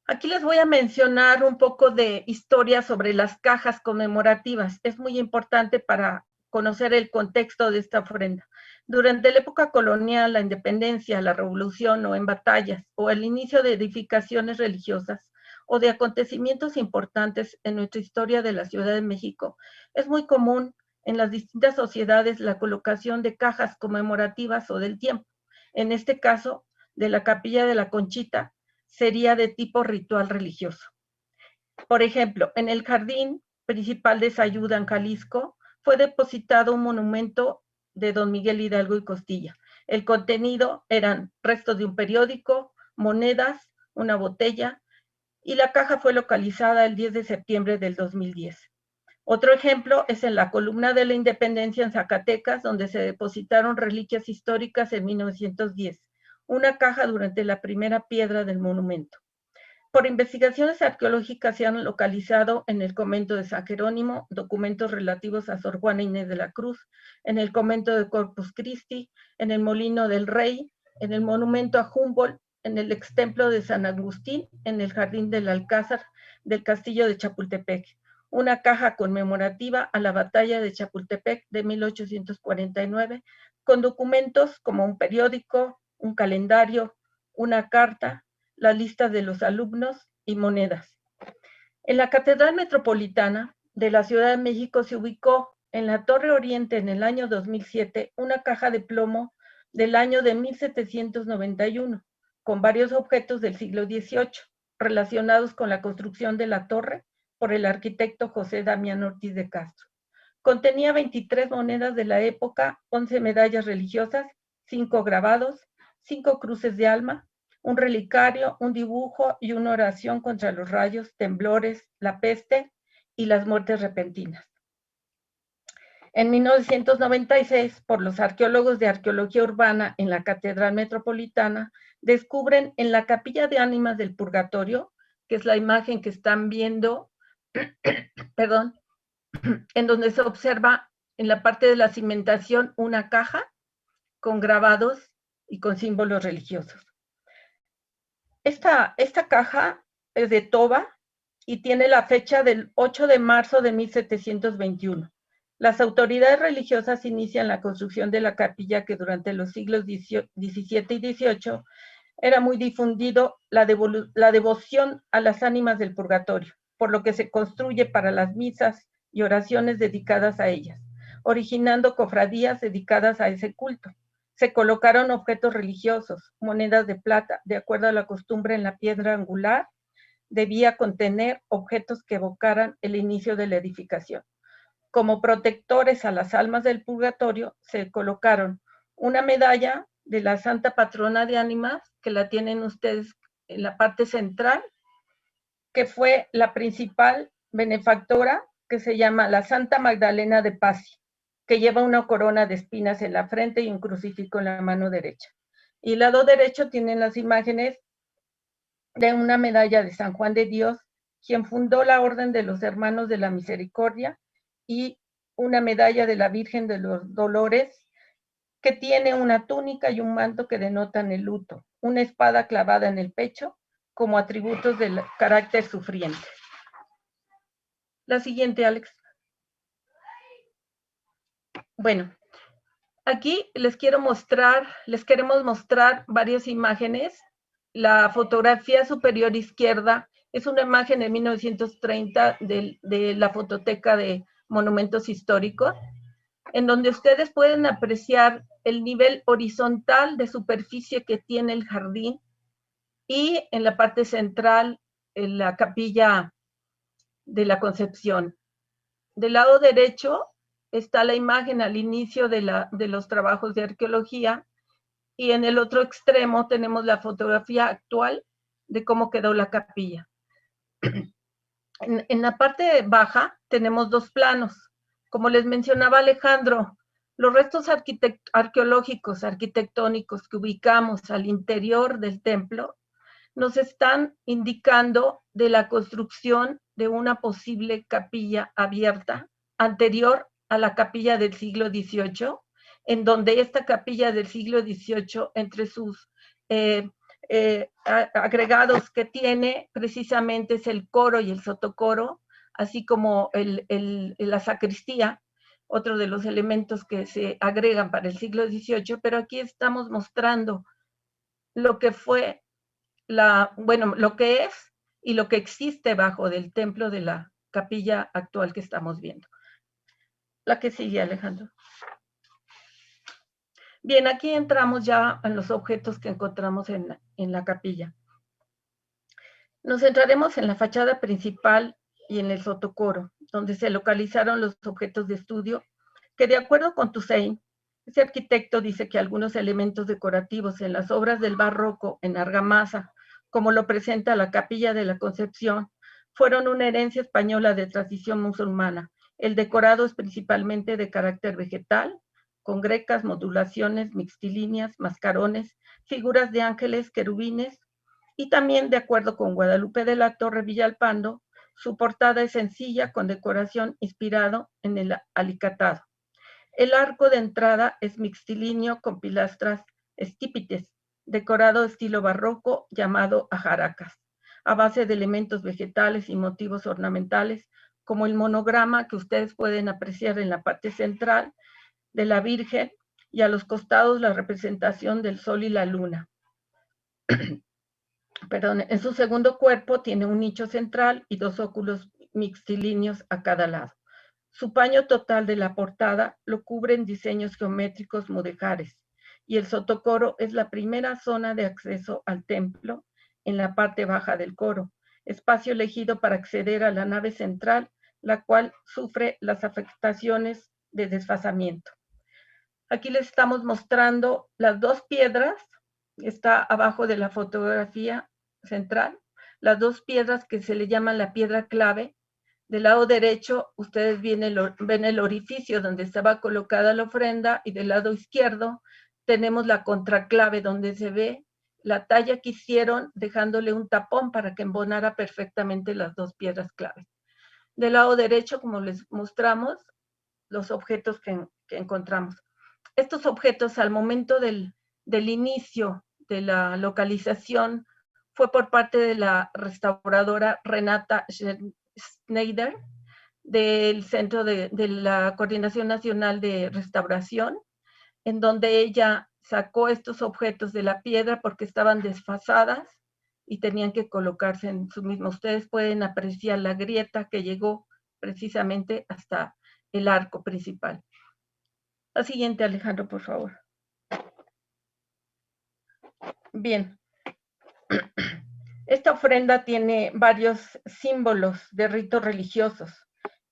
Aquí les voy a mencionar un poco de historia sobre las cajas conmemorativas. Es muy importante para conocer el contexto de esta ofrenda. Durante la época colonial, la independencia, la revolución o en batallas, o el inicio de edificaciones religiosas, o de acontecimientos importantes en nuestra historia de la Ciudad de México, es muy común en las distintas sociedades la colocación de cajas conmemorativas o del tiempo. En este caso, de la Capilla de la Conchita, sería de tipo ritual religioso. Por ejemplo, en el jardín principal de Sayuda, en Jalisco, fue depositado un monumento de don Miguel Hidalgo y Costilla. El contenido eran restos de un periódico, monedas, una botella, y la caja fue localizada el 10 de septiembre del 2010. Otro ejemplo es en la Columna de la Independencia en Zacatecas, donde se depositaron reliquias históricas en 1910, una caja durante la primera piedra del monumento. Por investigaciones arqueológicas se han localizado en el convento de San Jerónimo documentos relativos a Sor Juana Inés de la Cruz, en el convento de Corpus Christi, en el Molino del Rey, en el monumento a Humboldt, en el extemplo de San Agustín, en el jardín del Alcázar del castillo de Chapultepec, una caja conmemorativa a la batalla de Chapultepec de 1849, con documentos como un periódico, un calendario, una carta, la lista de los alumnos y monedas. En la Catedral Metropolitana de la Ciudad de México se ubicó en la Torre Oriente en el año 2007 una caja de plomo del año de 1791, con varios objetos del siglo XVIII relacionados con la construcción de la torre por el arquitecto José Damián Ortiz de Castro. Contenía 23 monedas de la época, 11 medallas religiosas, 5 grabados, 5 cruces de alma, un relicario, un dibujo y una oración contra los rayos, temblores, la peste y las muertes repentinas. En 1996, por los arqueólogos de arqueología urbana en la Catedral Metropolitana, descubren en la Capilla de Ánimas del Purgatorio, que es la imagen que están viendo, perdón, en donde se observa en la parte de la cimentación una caja con grabados y con símbolos religiosos. Esta caja es de toba y tiene la fecha del 8 de marzo de 1721. Las autoridades religiosas inician la construcción de la capilla que durante los siglos XVII y XVIII era muy difundido la devoción a las ánimas del purgatorio, por lo que se construye para las misas y oraciones dedicadas a ellas, originando cofradías dedicadas a ese culto. Se colocaron objetos religiosos, monedas de plata, de acuerdo a la costumbre en la piedra angular, debía contener objetos que evocaran el inicio de la edificación. Como protectores a las almas del purgatorio, se colocaron una medalla de la Santa Patrona de Ánimas, que la tienen ustedes en la parte central, que fue la principal benefactora, que se llama la Santa Magdalena de Pazzi. que lleva una corona de espinas en la frente y un crucifijo en la mano derecha. Y el lado derecho tienen las imágenes de una medalla de San Juan de Dios, quien fundó la Orden de los Hermanos de la Misericordia, y una medalla de la Virgen de los Dolores, que tiene una túnica y un manto que denotan el luto, una espada clavada en el pecho, como atributos del carácter sufriente. La siguiente, Alex. Bueno, aquí les queremos mostrar varias imágenes. La fotografía superior izquierda es una imagen de 1930 de la Fototeca de Monumentos Históricos, en donde ustedes pueden apreciar el nivel horizontal de superficie que tiene el jardín, y en la parte central, en la capilla de la Concepción. Del lado derecho está la imagen al inicio de los trabajos de arqueología, y en el otro extremo tenemos la fotografía actual de cómo quedó la capilla. En la parte baja tenemos dos planos. Como les mencionaba Alejandro, los restos arqueológicos, arquitectónicos que ubicamos al interior del templo nos están indicando de la construcción de una posible capilla abierta anterior a la capilla del siglo XVIII, en donde esta capilla del siglo XVIII, entre sus agregados que tiene, precisamente es el coro y el sotocoro, así como la sacristía, otro de los elementos que se agregan para el siglo XVIII, pero aquí estamos mostrando lo que fue lo que es y lo que existe bajo del templo de la capilla actual que estamos viendo. La que sigue, Alejandro. Bien, aquí entramos ya en los objetos que encontramos en la capilla. Nos centraremos en la fachada principal y en el sotocoro, donde se localizaron los objetos de estudio que, de acuerdo con Toussaint, ese arquitecto dice que algunos elementos decorativos en las obras del barroco en argamasa, como lo presenta la Capilla de la Concepción, fueron una herencia española de tradición musulmana. El decorado es principalmente de carácter vegetal, con grecas, modulaciones, mixtilíneas, mascarones, figuras de ángeles, querubines, y también, de acuerdo con Guadalupe de la Torre Villalpando, su portada es sencilla, con decoración inspirado en el alicatado. El arco de entrada es mixtilíneo con pilastras estípites, decorado estilo barroco llamado ajaracas, a base de elementos vegetales y motivos ornamentales, como el monograma que ustedes pueden apreciar en la parte central de la Virgen, y a los costados la representación del sol y la luna. Perdón, en su segundo cuerpo tiene un nicho central y dos óculos mixtilíneos a cada lado. Su paño total de la portada lo cubren diseños geométricos mudéjares, y el sotocoro es la primera zona de acceso al templo en la parte baja del coro, espacio elegido para acceder a la nave central, la cual sufre las afectaciones de desfasamiento. Aquí les estamos mostrando las dos piedras, está abajo de la fotografía central, las dos piedras que se le llaman la piedra clave. Del lado derecho, ustedes ven el orificio donde estaba colocada la ofrenda, y del lado izquierdo tenemos la contraclave donde se ve la talla que hicieron, dejándole un tapón para que embonara perfectamente las dos piedras clave. Del lado derecho, como les mostramos, los objetos que encontramos. Estos objetos, al momento del inicio de la localización, fue por parte de la restauradora Renata Schneider, del Centro de la Coordinación Nacional de Restauración, en donde ella sacó estos objetos de la piedra porque estaban desfasadas y tenían que colocarse en su mismo. Ustedes pueden apreciar la grieta que llegó precisamente hasta el arco principal. La siguiente, Alejandro, por favor. Bien. Esta ofrenda tiene varios símbolos de ritos religiosos,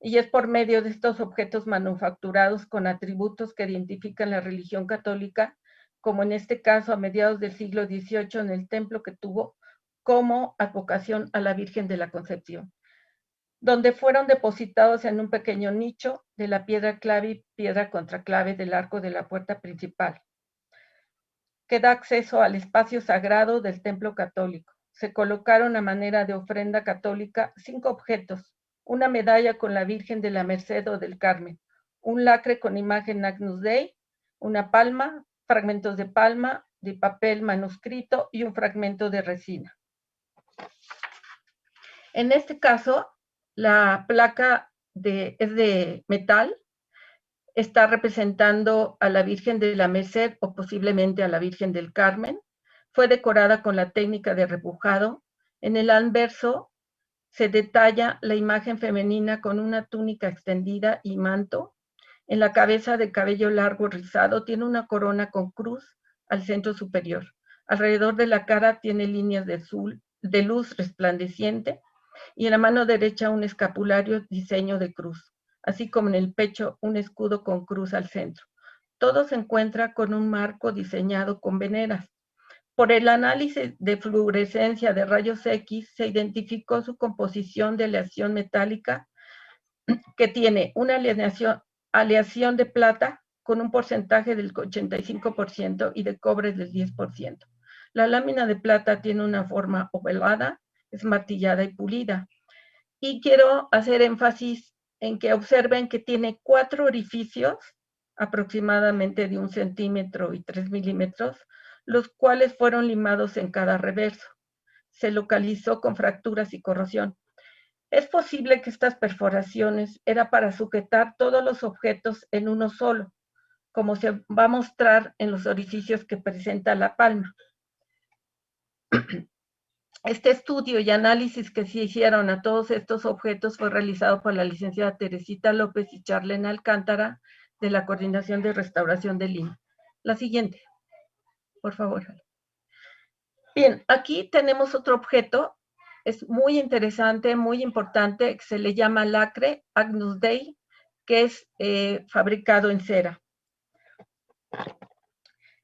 y es por medio de estos objetos manufacturados con atributos que identifican la religión católica, como en este caso a mediados del siglo XVIII en el templo que tuvo como advocación a la Virgen de la Concepción. donde fueron depositados en un pequeño nicho de la piedra clave y piedra contraclave del arco de la puerta principal, que da acceso al espacio sagrado del templo católico. Se colocaron a manera de ofrenda católica 5 objetos: una medalla con la Virgen de la Merced o del Carmen, un lacre con imagen Agnus Dei, una palma, fragmentos de palma, de papel manuscrito y un fragmento de resina. En este caso, la placa es de metal, está representando a la Virgen de la Merced o posiblemente a la Virgen del Carmen. Fue decorada con la técnica de repujado. En el anverso se detalla la imagen femenina con una túnica extendida y manto. En la cabeza de cabello largo rizado tiene una corona con cruz al centro superior. Alrededor de la cara tiene líneas de luz resplandeciente y en la mano derecha un escapulario diseño de cruz, así como en el pecho un escudo con cruz al centro. Todo se encuentra con un marco diseñado con veneras. Por el análisis de fluorescencia de rayos X se identificó su composición de aleación metálica que tiene una aleación de plata con un porcentaje del 85% y de cobre del 10%. La lámina de plata tiene una forma ovalada, es martillada y pulida. Y quiero hacer énfasis en que observen que tiene 4 orificios, aproximadamente de 1 centímetro y 3 milímetros, los cuales fueron limados en cada reverso. Se localizó con fracturas y corrosión. Es posible que estas perforaciones eran para sujetar todos los objetos en uno solo, como se va a mostrar en los orificios que presenta la palma. Este estudio y análisis que se hicieron a todos estos objetos fue realizado por la licenciada Teresita López y Charlene Alcántara de la Coordinación de Restauración de Lima. La siguiente, por favor. Bien, aquí tenemos otro objeto, es muy interesante, muy importante, que se le llama lacre Agnus Dei, que es fabricado en cera.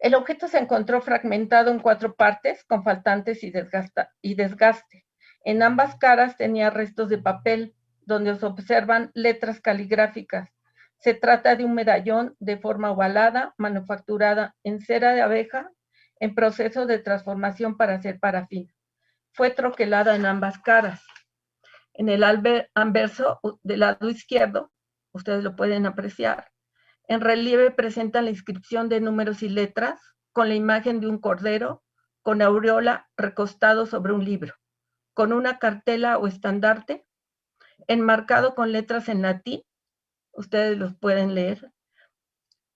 El objeto se encontró fragmentado en 4 partes con faltantes y desgaste. En ambas caras tenía restos de papel donde se observan letras caligráficas. Se trata de un medallón de forma ovalada, manufacturada en cera de abeja, en proceso de transformación para hacer parafina. Fue troquelada en ambas caras. En el anverso del lado izquierdo, ustedes lo pueden apreciar, en relieve presentan la inscripción de números y letras con la imagen de un cordero con aureola recostado sobre un libro, con una cartela o estandarte enmarcado con letras en latín, ustedes los pueden leer,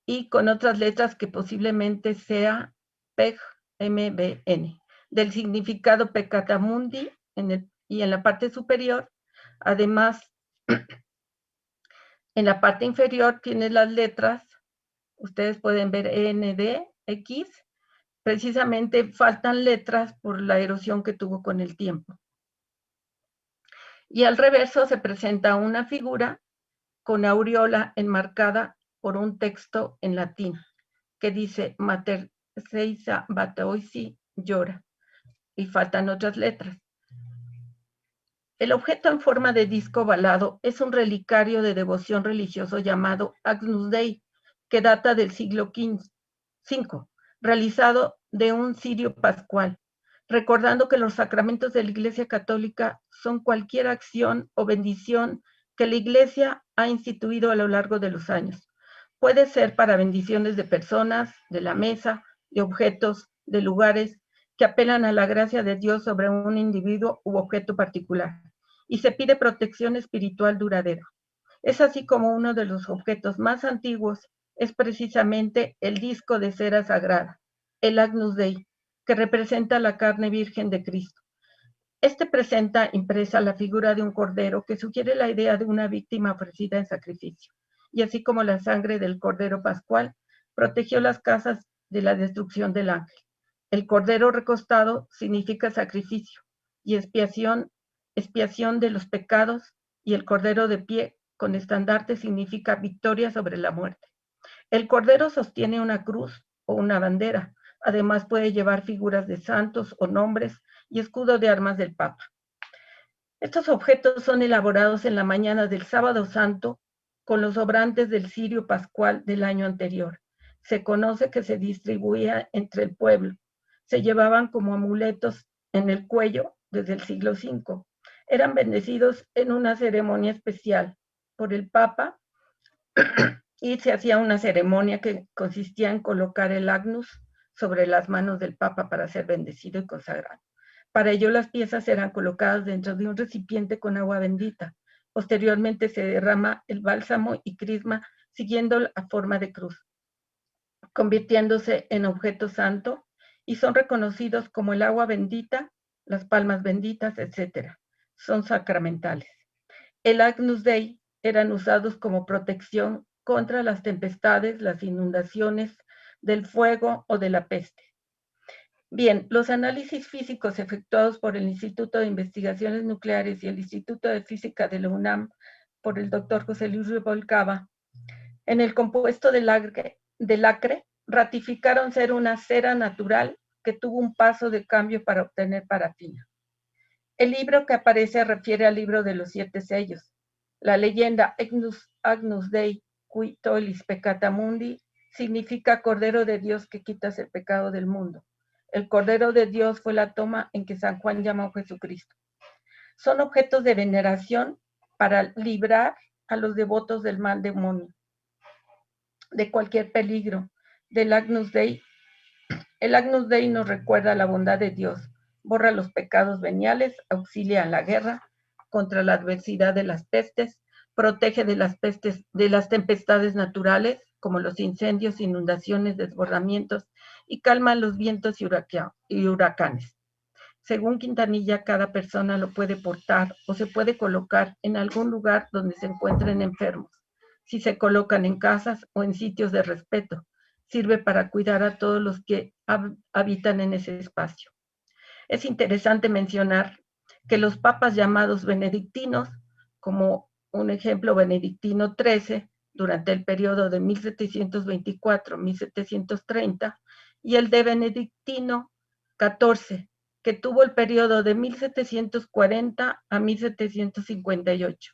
y con otras letras que posiblemente sea PEG, MBN, del significado Peccata Mundi y en la parte superior, además, en la parte inferior tiene las letras, ustedes pueden ver END, X, precisamente faltan letras por la erosión que tuvo con el tiempo. Y al reverso se presenta una figura con aureola enmarcada por un texto en latín que dice Mater Seisa Batoisi llora, y faltan otras letras. El objeto en forma de disco ovalado es un relicario de devoción religioso llamado Agnus Dei, que data del siglo V, realizado de un cirio pascual, recordando que los sacramentos de la Iglesia Católica son cualquier acción o bendición que la Iglesia ha instituido a lo largo de los años. Puede ser para bendiciones de personas, de la mesa, de objetos, de lugares que apelan a la gracia de Dios sobre un individuo u objeto particular, y se pide protección espiritual duradera. Es así como uno de los objetos más antiguos es precisamente el disco de cera sagrada, el Agnus Dei, que representa la carne virgen de Cristo. Este presenta impresa la figura de un cordero que sugiere la idea de una víctima ofrecida en sacrificio, y así como la sangre del cordero pascual protegió las casas de la destrucción del ángel. El cordero recostado significa sacrificio y expiación de los pecados, y el cordero de pie con estandarte significa victoria sobre la muerte. El cordero sostiene una cruz o una bandera. Además puede llevar figuras de santos o nombres y escudo de armas del Papa. Estos objetos son elaborados en la mañana del Sábado Santo con los sobrantes del cirio pascual del año anterior. Se conoce que se distribuía entre el pueblo. Se llevaban como amuletos en el cuello desde el siglo V. Eran bendecidos en una ceremonia especial por el Papa y se hacía una ceremonia que consistía en colocar el agnus sobre las manos del Papa para ser bendecido y consagrado. Para ello las piezas eran colocadas dentro de un recipiente con agua bendita. Posteriormente se derrama el bálsamo y crisma siguiendo la forma de cruz, convirtiéndose en objeto santo, y son reconocidos como el agua bendita, las palmas benditas, etc. Son sacramentales. El Agnus Dei eran usados como protección contra las tempestades, las inundaciones, del fuego o de la peste. Bien, los análisis físicos efectuados por el Instituto de Investigaciones Nucleares y el Instituto de Física de la UNAM por el doctor José Luis Rubalcaba en el compuesto del acre ratificaron ser una cera natural que tuvo un paso de cambio para obtener parafina. El libro que aparece refiere al libro de los 7 sellos. La leyenda Agnus Dei qui tollis peccata mundi significa Cordero de Dios que quitas el pecado del mundo. El Cordero de Dios fue la toma en que San Juan llamó a Jesucristo. Son objetos de veneración para librar a los devotos del mal demonio, de cualquier peligro, del Agnus Dei. El Agnus Dei nos recuerda la bondad de Dios, borra los pecados veniales, auxilia en la guerra, contra la adversidad de las pestes, protege de las tempestades naturales, como los incendios, inundaciones, desbordamientos, y calma los vientos y huracanes. Según Quintanilla, cada persona lo puede portar o se puede colocar en algún lugar donde se encuentren enfermos. Si se colocan en casas o en sitios de respeto, sirve para cuidar a todos los que habitan en ese espacio. Es interesante mencionar que los papas llamados benedictinos, como un ejemplo Benedictino XIII, durante el periodo de 1724-1730, y el de Benedictino XIV, que tuvo el periodo de 1740 a 1758.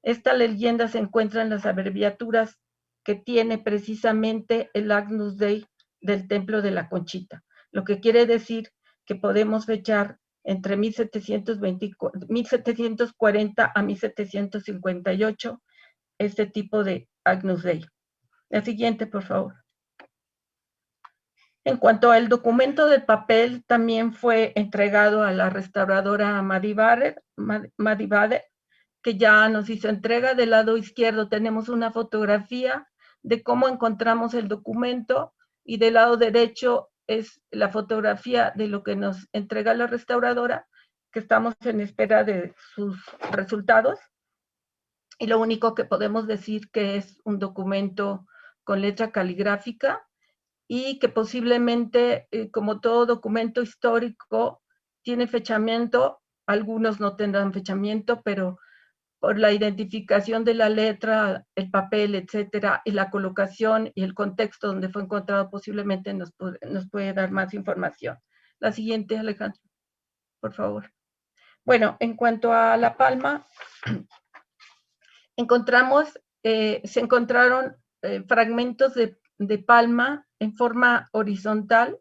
Esta leyenda se encuentra en las abreviaturas que tiene precisamente el Agnus Dei del Templo de la Conchita, lo que quiere decir que podemos fechar entre 1740 a 1758 este tipo de Agnus Dei. La siguiente, por favor. En cuanto al documento de papel, también fue entregado a la restauradora Madi Bader, que ya nos hizo entrega. Del lado izquierdo tenemos una fotografía de cómo encontramos el documento, y del lado derecho es la fotografía de lo que nos entrega la restauradora, que estamos en espera de sus resultados. Y lo único que podemos decir que es un documento con letra caligráfica y que posiblemente, como todo documento histórico, tiene fechamiento. Algunos no tendrán fechamiento, pero por la identificación de la letra, el papel, etcétera, y la colocación y el contexto donde fue encontrado, posiblemente nos puede dar más información. La siguiente, Alejandro, por favor. Bueno, en cuanto a la palma, se encontraron fragmentos de palma en forma horizontal,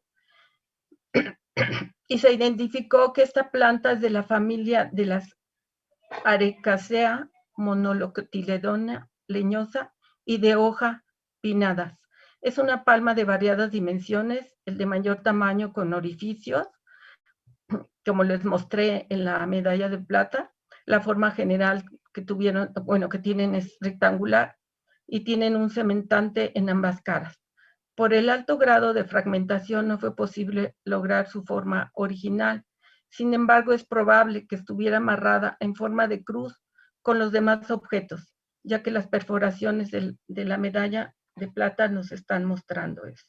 y se identificó que esta planta es de la familia de las Arecaceae monocotiledónea leñosa y de hoja pinnadas. Es una palma de variadas dimensiones, el de mayor tamaño con orificios, como les mostré en la medalla de plata. La forma general que tienen es rectangular y tienen un cementante en ambas caras. Por el alto grado de fragmentación no fue posible lograr su forma original. Sin embargo, es probable que estuviera amarrada en forma de cruz con los demás objetos, ya que las perforaciones de la medalla de plata nos están mostrando eso.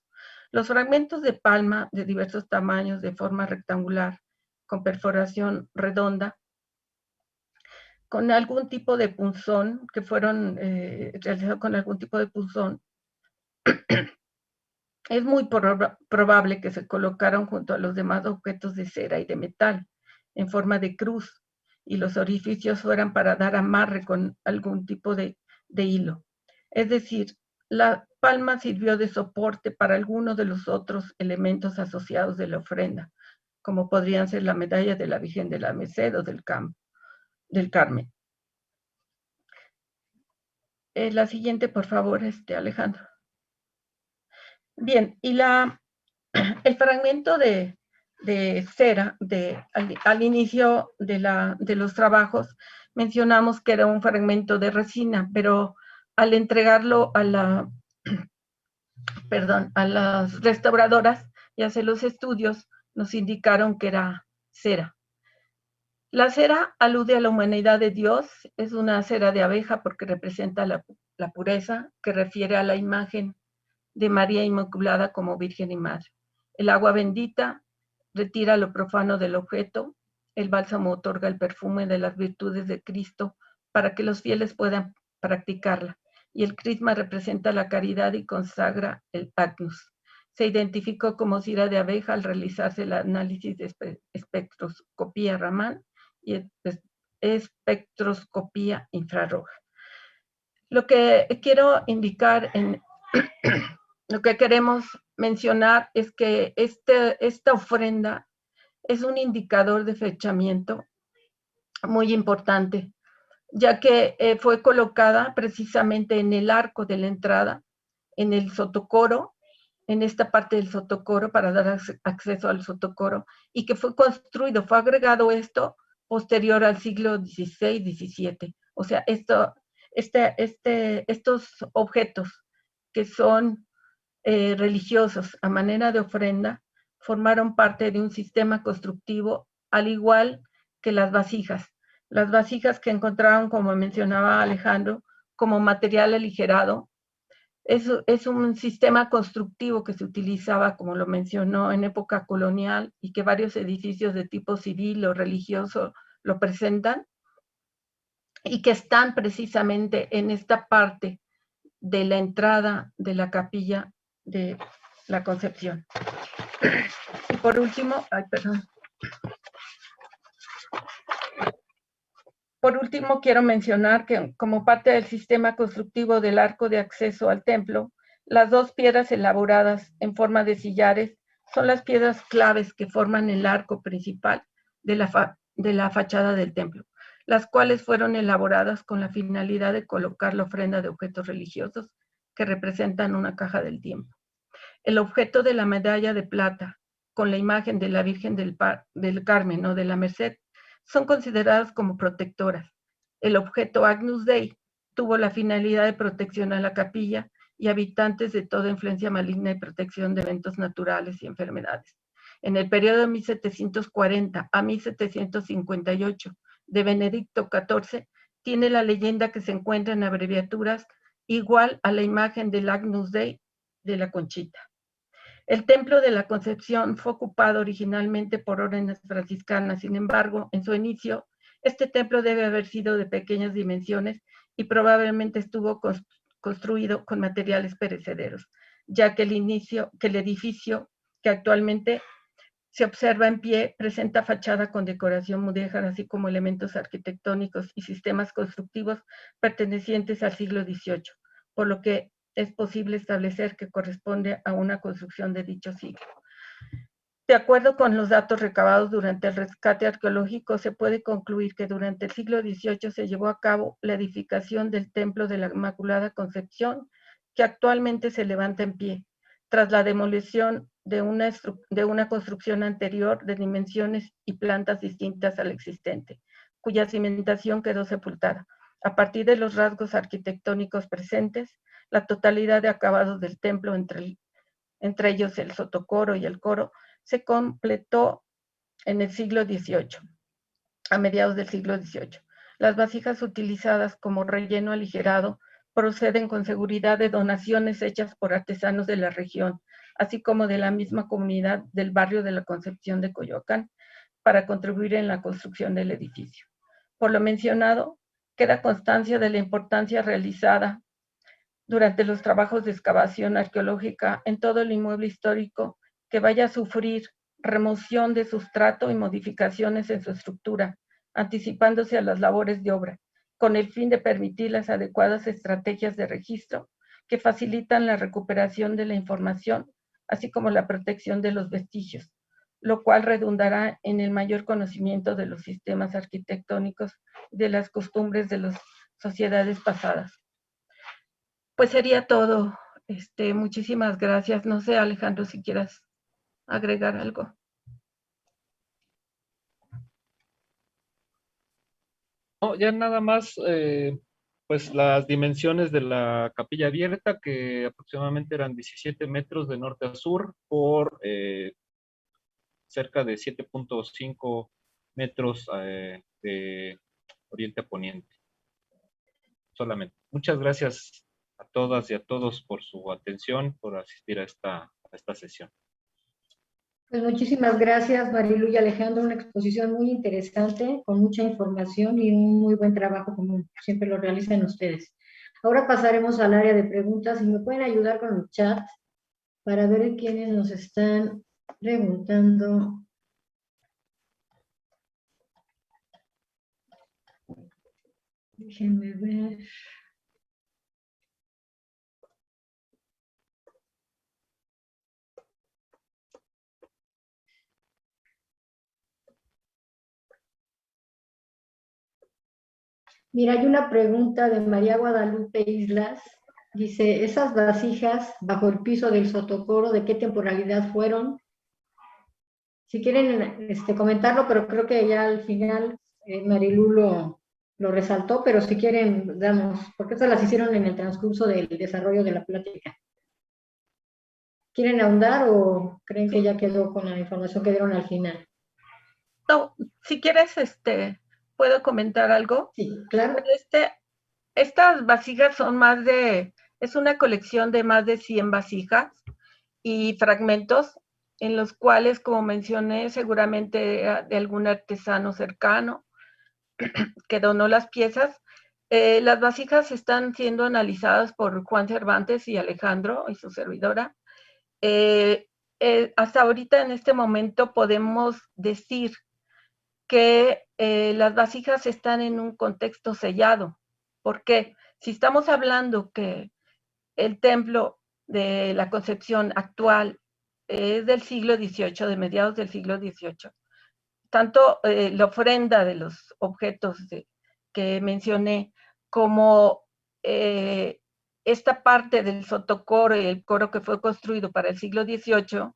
Los fragmentos de palma de diversos tamaños, de forma rectangular, con perforación redonda, con algún tipo de punzón, que fueron realizados con algún tipo de punzón, es muy probable que se colocaron junto a los demás objetos de cera y de metal. en forma de cruz y los orificios fueran para dar amarre con algún tipo de hilo. Es decir, la palma sirvió de soporte para algunos de los otros elementos asociados de la ofrenda, como podrían ser la medalla de la Virgen de la Merced o del Carmen. La siguiente, por favor, Alejandro. Bien, y el fragmento de cera al inicio de los trabajos mencionamos que era un fragmento de resina, pero al entregarlo a las restauradoras y hacer los estudios, nos indicaron que era cera. La cera alude a la humanidad de Dios, es una cera de abeja porque representa la pureza, que refiere a la imagen de María Inmaculada como Virgen y Madre. El agua bendita retira lo profano del objeto, el bálsamo otorga el perfume de las virtudes de Cristo para que los fieles puedan practicarla, y el crisma representa la caridad y consagra el agnus. Se identificó como cera de abeja al realizarse el análisis de espectroscopía Raman y espectroscopía infrarroja. Lo que quiero indicar lo que queremos mencionar es que esta ofrenda es un indicador de fechamiento muy importante, ya que fue colocada precisamente en el arco de la entrada, en el sotocoro, en esta parte del sotocoro para dar acceso al sotocoro, y que fue agregado esto posterior al siglo XVI, XVII. O sea, estos objetos que son religiosos a manera de ofrenda formaron parte de un sistema constructivo, al igual que las vasijas. Las vasijas que encontraron, como mencionaba Alejandro, como material aligerado, es un sistema constructivo que se utilizaba, como lo mencionó, en época colonial y que varios edificios de tipo civil o religioso lo presentan y que están precisamente en esta parte de la entrada de la capilla de la Concepción. Y por último, quiero mencionar que como parte del sistema constructivo del arco de acceso al templo, las dos piedras elaboradas en forma de sillares son las piedras claves que forman el arco principal de la fachada del templo, las cuales fueron elaboradas con la finalidad de colocar la ofrenda de objetos religiosos que representan una caja del tiempo. El objeto de la medalla de plata con la imagen de la Virgen del Carmen o de la Merced son consideradas como protectoras. El objeto Agnus Dei tuvo la finalidad de protección a la capilla y habitantes de toda influencia maligna y protección de eventos naturales y enfermedades. En el periodo de 1740 a 1758 de Benedicto XIV, tiene la leyenda que se encuentra en abreviaturas igual a la imagen del Agnus Dei de la Conchita. El Templo de la Concepción fue ocupado originalmente por órdenes franciscanas. Sin embargo, en su inicio, este templo debe haber sido de pequeñas dimensiones y probablemente estuvo construido con materiales perecederos, ya que el edificio que actualmente se observa en pie presenta fachada con decoración mudéjar, así como elementos arquitectónicos y sistemas constructivos pertenecientes al siglo XVIII, por lo que es posible establecer que corresponde a una construcción de dicho siglo. De acuerdo con los datos recabados durante el rescate arqueológico, se puede concluir que durante el siglo XVIII se llevó a cabo la edificación del Templo de la Inmaculada Concepción, que actualmente se levanta en pie, tras la demolición de una construcción anterior de dimensiones y plantas distintas a la existente, cuya cimentación quedó sepultada. A partir de los rasgos arquitectónicos presentes, la totalidad de acabados del templo, entre ellos el sotocoro y el coro, se completó en el siglo XVIII, a mediados del siglo XVIII. Las vasijas utilizadas como relleno aligerado proceden con seguridad de donaciones hechas por artesanos de la región, así como de la misma comunidad del barrio de la Concepción de Coyoacán, para contribuir en la construcción del edificio. Por lo mencionado, queda constancia de la importancia realizada durante los trabajos de excavación arqueológica en todo el inmueble histórico que vaya a sufrir remoción de sustrato y modificaciones en su estructura, anticipándose a las labores de obra, con el fin de permitir las adecuadas estrategias de registro que facilitan la recuperación de la información, así como la protección de los vestigios, lo cual redundará en el mayor conocimiento de los sistemas arquitectónicos y de las costumbres de las sociedades pasadas. Pues sería todo. Muchísimas gracias. No sé, Alejandro, si quieras agregar algo. No, ya nada más, pues las dimensiones de la capilla abierta, que aproximadamente eran 17 metros de norte a sur por cerca de 7.5 metros de oriente a poniente. Solamente. Muchas gracias a todas y a todos por su atención, por asistir a esta sesión. Pues muchísimas gracias, Marilu y Alejandro, una exposición muy interesante, con mucha información y un muy buen trabajo, como siempre lo realizan ustedes. Ahora pasaremos al área de preguntas, y me pueden ayudar con el chat para ver quiénes nos están preguntando. Déjenme ver. Mira, hay una pregunta de María Guadalupe Islas. Dice, ¿esas vasijas bajo el piso del sotocoro, de qué temporalidad fueron? Si quieren comentarlo, pero creo que ya al final Marilu lo resaltó, pero si quieren, damos, porque estas las hicieron en el transcurso del desarrollo de la plática. ¿Quieren ahondar o creen que ya quedó con la información que dieron al final? No, si quieres, ¿puedo comentar algo? Sí, claro. Estas vasijas son es una colección de más de 100 vasijas y fragmentos en los cuales, como mencioné, seguramente de algún artesano cercano que donó las piezas. Las vasijas están siendo analizadas por Juan Cervantes y Alejandro y su servidora. Hasta ahorita, en este momento, podemos decir que las vasijas están en un contexto sellado. ¿Por qué? Si estamos hablando que el templo de la Concepción actual es del siglo XVIII, de mediados del siglo XVIII, tanto la ofrenda de los objetos que mencioné, como esta parte del sotocoro y el coro que fue construido para el siglo XVIII,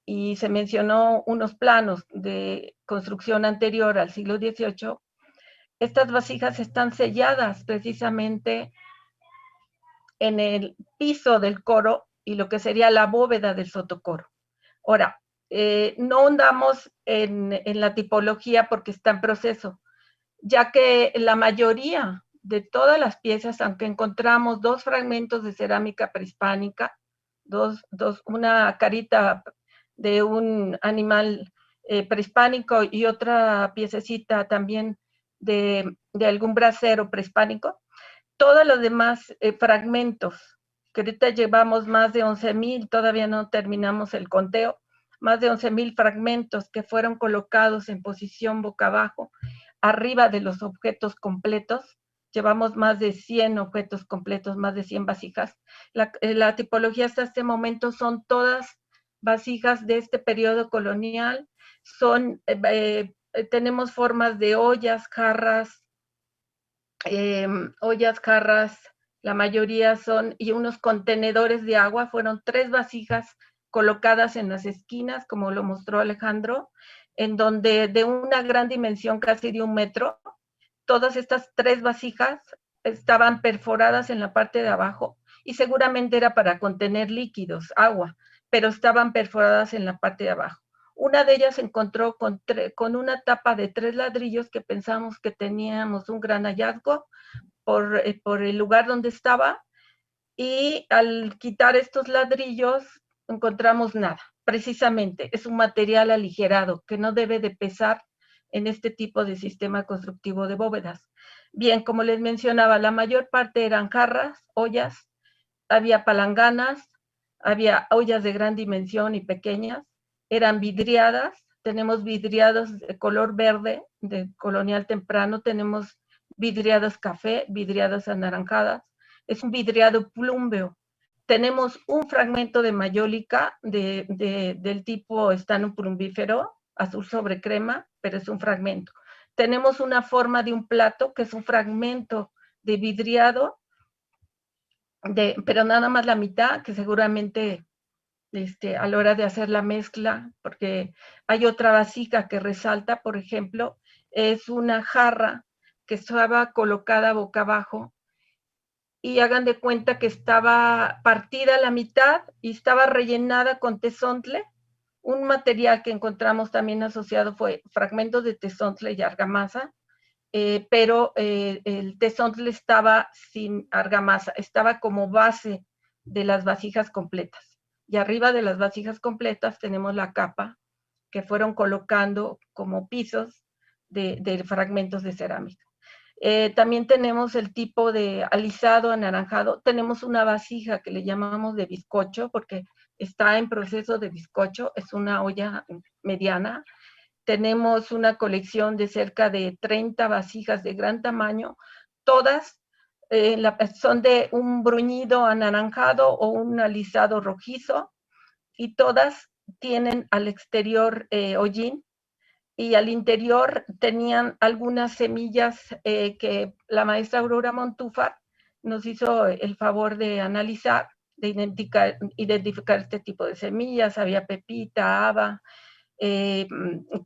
y se mencionó unos planos de construcción anterior al siglo XVIII, estas vasijas están selladas precisamente en el piso del coro y lo que sería la bóveda del sotocoro. Ahora, no ahondamos en la tipología porque está en proceso, ya que la mayoría de todas las piezas, aunque encontramos 2 fragmentos de cerámica prehispánica, una carita de un animal prehispánico y otra piececita también de algún brasero prehispánico, todos los demás fragmentos, que ahorita llevamos más de 11,000, todavía no terminamos el conteo, más de 11,000 fragmentos que fueron colocados en posición boca abajo, arriba de los objetos completos. Llevamos más de 100 objetos completos, más de 100 vasijas. La tipología hasta este momento son todas vasijas de este periodo colonial. Tenemos formas de ollas, jarras, la mayoría son, y unos contenedores de agua. Fueron 3 vasijas colocadas en las esquinas, como lo mostró Alejandro, en donde de una gran dimensión, casi de 1 metro, todas estas 3 vasijas estaban perforadas en la parte de abajo, y seguramente era para contener líquidos, agua, pero estaban perforadas en la parte de abajo. Una de ellas se encontró con una tapa de 3 ladrillos que pensamos que teníamos un gran hallazgo por el lugar donde estaba, y al quitar estos ladrillos encontramos nada. Precisamente es un material aligerado que no debe de pesar en este tipo de sistema constructivo de bóvedas. Bien, como les mencionaba, la mayor parte eran jarras, ollas, había palanganas, había ollas de gran dimensión y pequeñas, eran vidriadas. Tenemos vidriados de color verde, de colonial temprano, tenemos vidriadas café, vidriadas anaranjadas. Es un vidriado plúmbeo. Tenemos un fragmento de mayólica del tipo estano plumbífero, azul sobre crema, pero es un fragmento. Tenemos una forma de un plato, que es un fragmento de vidriado, pero nada más la mitad, que seguramente a la hora de hacer la mezcla, porque hay otra vasija que resalta, por ejemplo, es una jarra que estaba colocada boca abajo, y hagan de cuenta que estaba partida a la mitad y estaba rellenada con tezontle. Un material que encontramos también asociado fue fragmentos de tezontle y argamasa, pero el tezontle estaba sin argamasa, estaba como base de las vasijas completas. Y arriba de las vasijas completas tenemos la capa que fueron colocando como pisos de fragmentos de cerámica. También tenemos el tipo de alisado anaranjado. Tenemos una vasija que le llamamos de bizcocho porque está en proceso de bizcocho. Es una olla mediana. Tenemos una colección de cerca de 30 vasijas de gran tamaño. Todas son de un bruñido anaranjado o un alisado rojizo, y todas tienen al exterior hollín, y al interior tenían algunas semillas que la maestra Aurora Montúfar nos hizo el favor de analizar, de identificar este tipo de semillas. Había pepita, haba,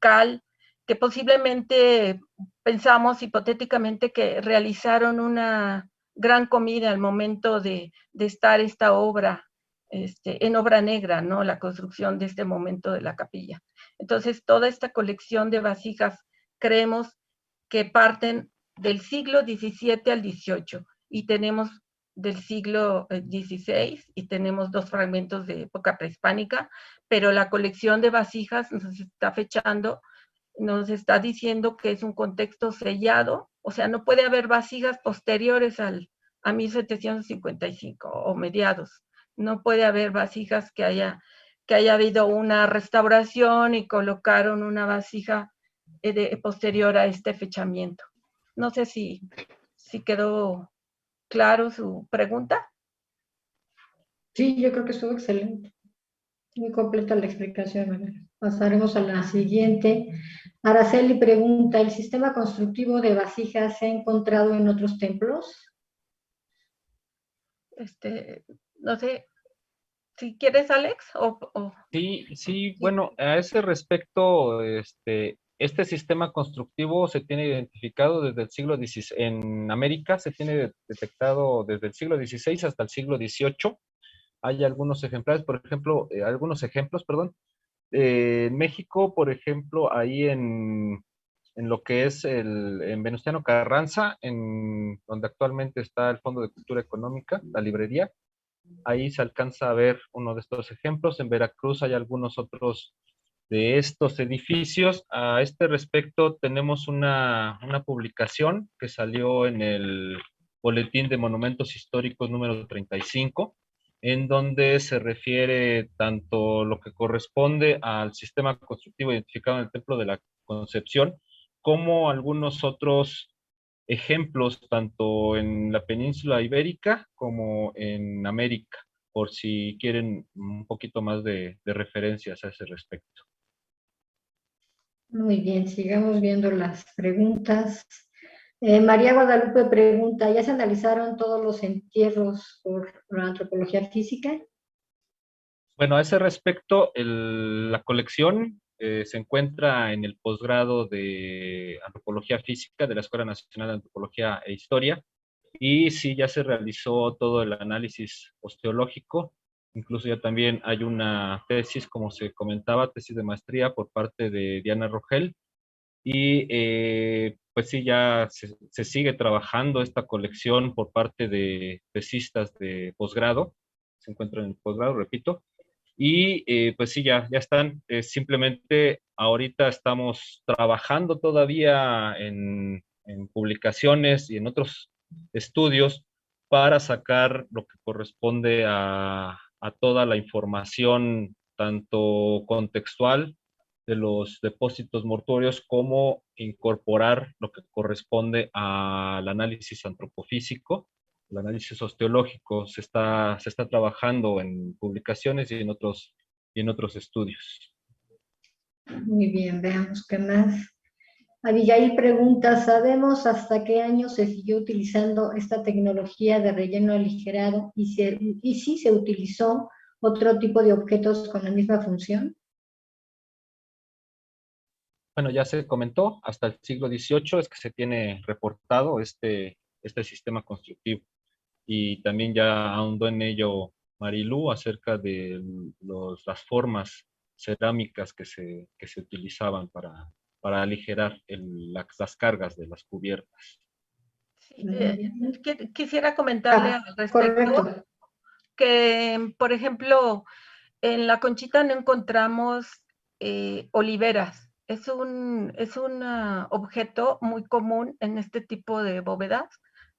cal, que posiblemente pensamos hipotéticamente que realizaron una gran comida al momento de estar esta obra en obra negra, ¿no? La construcción de este momento de la capilla. Entonces, toda esta colección de vasijas creemos que parten del siglo XVII al XVIII, y tenemos del siglo XVI, y tenemos 2 fragmentos de época prehispánica, pero la colección de vasijas nos está fechando, nos está diciendo que es un contexto sellado, o sea, no puede haber vasijas posteriores a 1755 o mediados. No puede haber vasijas que haya habido una restauración y colocaron una vasija posterior a este fechamiento. No sé si quedó claro su pregunta. Sí, yo creo que estuvo excelente. Muy completa la explicación, Manuel. Pasaremos a la siguiente. Araceli pregunta, ¿el sistema constructivo de vasijas se ha encontrado en otros templos? No sé, si quieres, Alex, Sí, bueno, a ese respecto, este sistema constructivo se tiene identificado desde el siglo XVI, en América se tiene detectado desde el siglo XVI hasta el siglo XVIII. Hay algunos ejemplares, por ejemplo, algunos ejemplos, perdón. En México, por ejemplo, ahí en lo que es en Venustiano Carranza, en donde actualmente está el Fondo de Cultura Económica, la librería, ahí se alcanza a ver uno de estos ejemplos. En Veracruz hay algunos otros de estos edificios. A este respecto, tenemos una publicación que salió en el Boletín de Monumentos Históricos número 35, en donde se refiere tanto lo que corresponde al sistema constructivo identificado en el Templo de la Concepción, como algunos otros ejemplos tanto en la península ibérica como en América, por si quieren un poquito más de referencias a ese respecto. Muy bien, sigamos viendo las preguntas. María Guadalupe pregunta, ¿ya se analizaron todos los entierros por la antropología física? Bueno, a ese respecto, la colección se encuentra en el posgrado de Antropología Física de la Escuela Nacional de Antropología e Historia, y sí, ya se realizó todo el análisis osteológico. Incluso ya también hay una tesis, como se comentaba, tesis de maestría por parte de Diana Rogel, y pues sí, ya se sigue trabajando esta colección por parte de tesistas de posgrado, se encuentran en el posgrado, repito, y pues sí, ya están. Simplemente ahorita estamos trabajando todavía en publicaciones y en otros estudios para sacar lo que corresponde a toda la información tanto contextual de los depósitos mortuorios como incorporar lo que corresponde al análisis antropofísico, el análisis osteológico. Se está trabajando en publicaciones y en otros estudios. Muy bien, veamos qué más. Abigail pregunta, ¿sabemos hasta qué año se siguió utilizando esta tecnología de relleno aligerado y si se utilizó otro tipo de objetos con la misma función? Bueno, ya se comentó, hasta el siglo XVIII es que se tiene reportado este sistema constructivo. Y también ya ahondó en ello Marilú acerca de las formas cerámicas que se utilizaban para aligerar las cargas de las cubiertas. Sí, quisiera comentarle al respecto Correcto. que, por ejemplo, en la Conchita no encontramos oliveras. Es un objeto muy común en este tipo de bóvedas.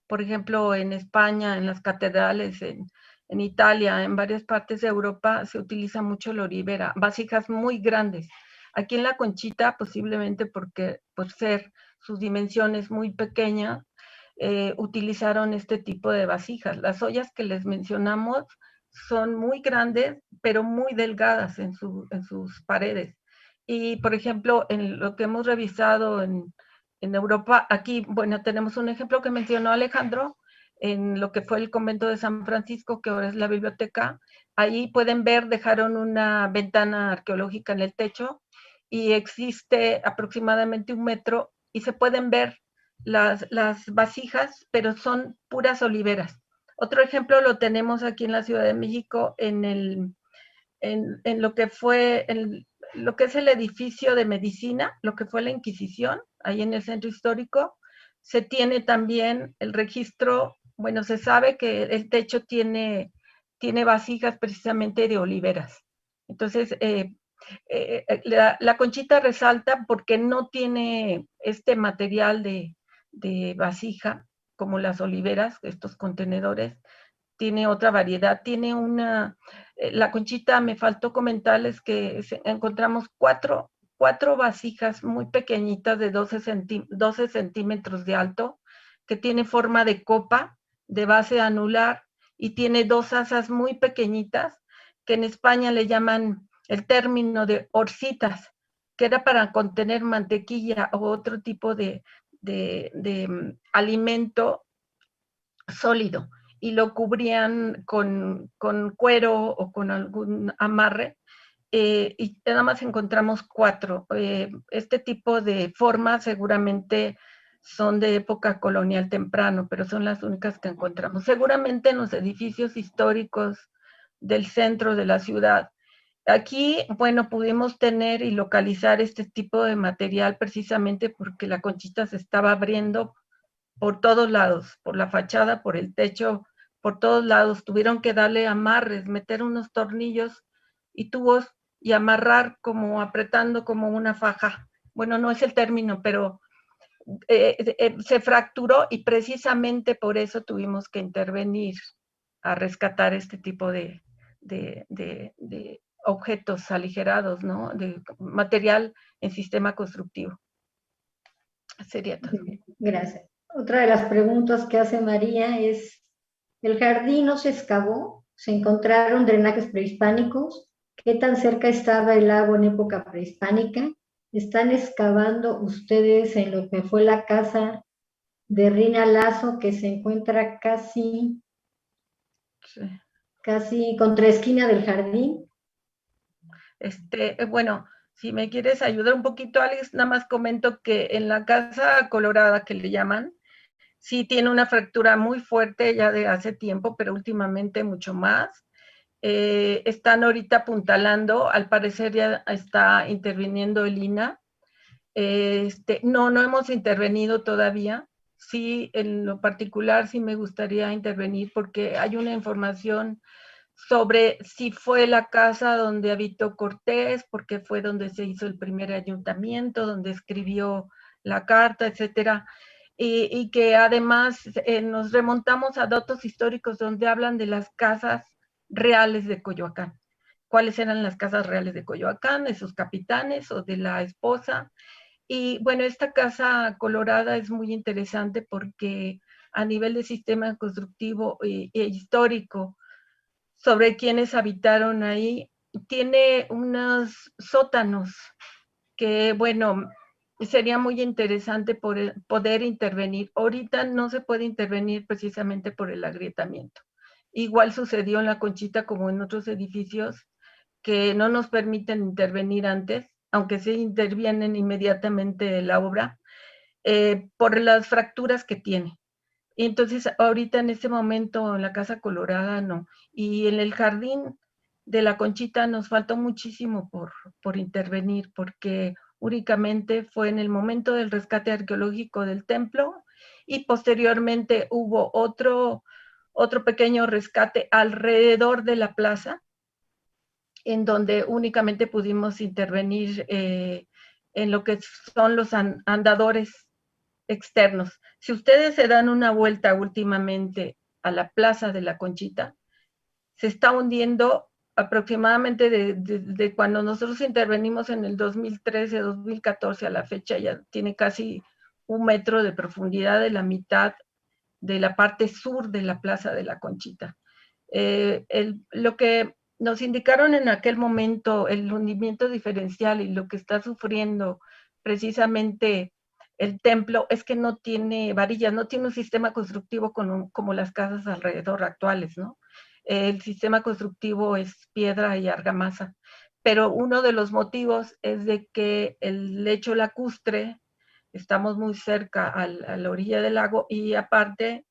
Por ejemplo, en España, en las catedrales, en Italia, en varias partes de Europa se utiliza mucho la olivera, vasijas muy grandes. Aquí en la Conchita, posiblemente porque por ser sus dimensiones muy pequeñas, utilizaron este tipo de vasijas. Las ollas que les mencionamos son muy grandes, pero muy delgadas en sus paredes. Y, por ejemplo, en lo que hemos revisado en Europa, aquí, bueno, tenemos un ejemplo que mencionó Alejandro, en lo que fue el convento de San Francisco, que ahora es la biblioteca. Ahí pueden ver, dejaron una ventana arqueológica en el techo y existe aproximadamente 1 metro y se pueden ver las vasijas, pero son puras oliveras. Otro ejemplo lo tenemos aquí en la Ciudad de México, en lo que fue, lo que es el edificio de medicina, lo que fue la Inquisición, ahí en el centro histórico. Se tiene también el registro, bueno, se sabe que el techo tiene vasijas precisamente de oliveras. Entonces, la Conchita resalta porque no tiene este material de vasija como las oliveras, estos contenedores, tiene otra variedad, tiene la Conchita, me faltó comentarles que encontramos cuatro vasijas muy pequeñitas de 12 centímetros de alto, que tiene forma de copa, de base anular, y tiene 2 asas muy pequeñitas, que en España le llaman el término de orcitas, que era para contener mantequilla o otro tipo de alimento sólido, y lo cubrían con cuero o con algún amarre, y nada más encontramos 4. Este tipo de formas seguramente son de época colonial temprano, pero son las únicas que encontramos. Seguramente en los edificios históricos del centro de la ciudad. Aquí, bueno, pudimos tener y localizar este tipo de material precisamente porque la Conchita se estaba abriendo por todos lados, por la fachada, por el techo, por todos lados. Tuvieron que darle amarres, meter unos tornillos y tubos y amarrar como apretando como una faja. Bueno, no es el término, pero se fracturó y precisamente por eso tuvimos que intervenir a rescatar este tipo de objetos aligerados, ¿no? De material en sistema constructivo. Sería todo. Gracias. Otra de las preguntas que hace María es, ¿el jardín no se excavó? ¿Se encontraron drenajes prehispánicos? ¿Qué tan cerca estaba el lago en época prehispánica? ¿Están excavando ustedes en lo que fue la casa de Rina Lazo, que se encuentra casi contra esquina del jardín? Bueno, si me quieres ayudar un poquito, Alex, nada más comento que en la Casa Colorada, que le llaman, sí tiene una fractura muy fuerte ya de hace tiempo, pero últimamente mucho más. Están ahorita apuntalando, al parecer ya está interviniendo el INAH. No hemos intervenido todavía. Sí, en lo particular sí me gustaría intervenir porque hay una información sobre si fue la casa donde habitó Cortés, porque fue donde se hizo el primer ayuntamiento, donde escribió la carta, etcétera, y que además nos remontamos a datos históricos donde hablan de las casas reales de Coyoacán. cuáles eran las casas reales de Coyoacán, de sus capitanes o de la esposa. Y bueno, esta casa colorada es muy interesante porque a nivel de sistema constructivo e histórico, sobre quienes habitaron ahí, tiene unos sótanos que, bueno, sería muy interesante poder intervenir. Ahorita no se puede intervenir precisamente por el agrietamiento. Igual sucedió en La Conchita como en otros edificios que no nos permiten intervenir antes, aunque se intervienen inmediatamente en la obra, por las fracturas que tiene. Y entonces ahorita en este momento en la Casa Colorada no. Y en el jardín de La Conchita nos faltó muchísimo por intervenir, porque únicamente fue en el momento del rescate arqueológico del templo y posteriormente hubo otro pequeño rescate alrededor de la plaza, en donde únicamente pudimos intervenir en lo que son los andadores externos. Si ustedes se dan una vuelta últimamente a la Plaza de la Conchita, se está hundiendo aproximadamente de cuando nosotros intervenimos en el 2013, 2014 a la fecha, ya tiene casi 1 metro de profundidad de la mitad de la parte sur de la Plaza de la Conchita. Lo que nos indicaron en aquel momento, el hundimiento diferencial y lo que está sufriendo precisamente el templo es que no tiene varillas, no tiene un sistema constructivo como las casas alrededor actuales, ¿no? El sistema constructivo es piedra y argamasa, pero uno de los motivos es de que el lecho lacustre, estamos muy cerca a la orilla del lago y aparte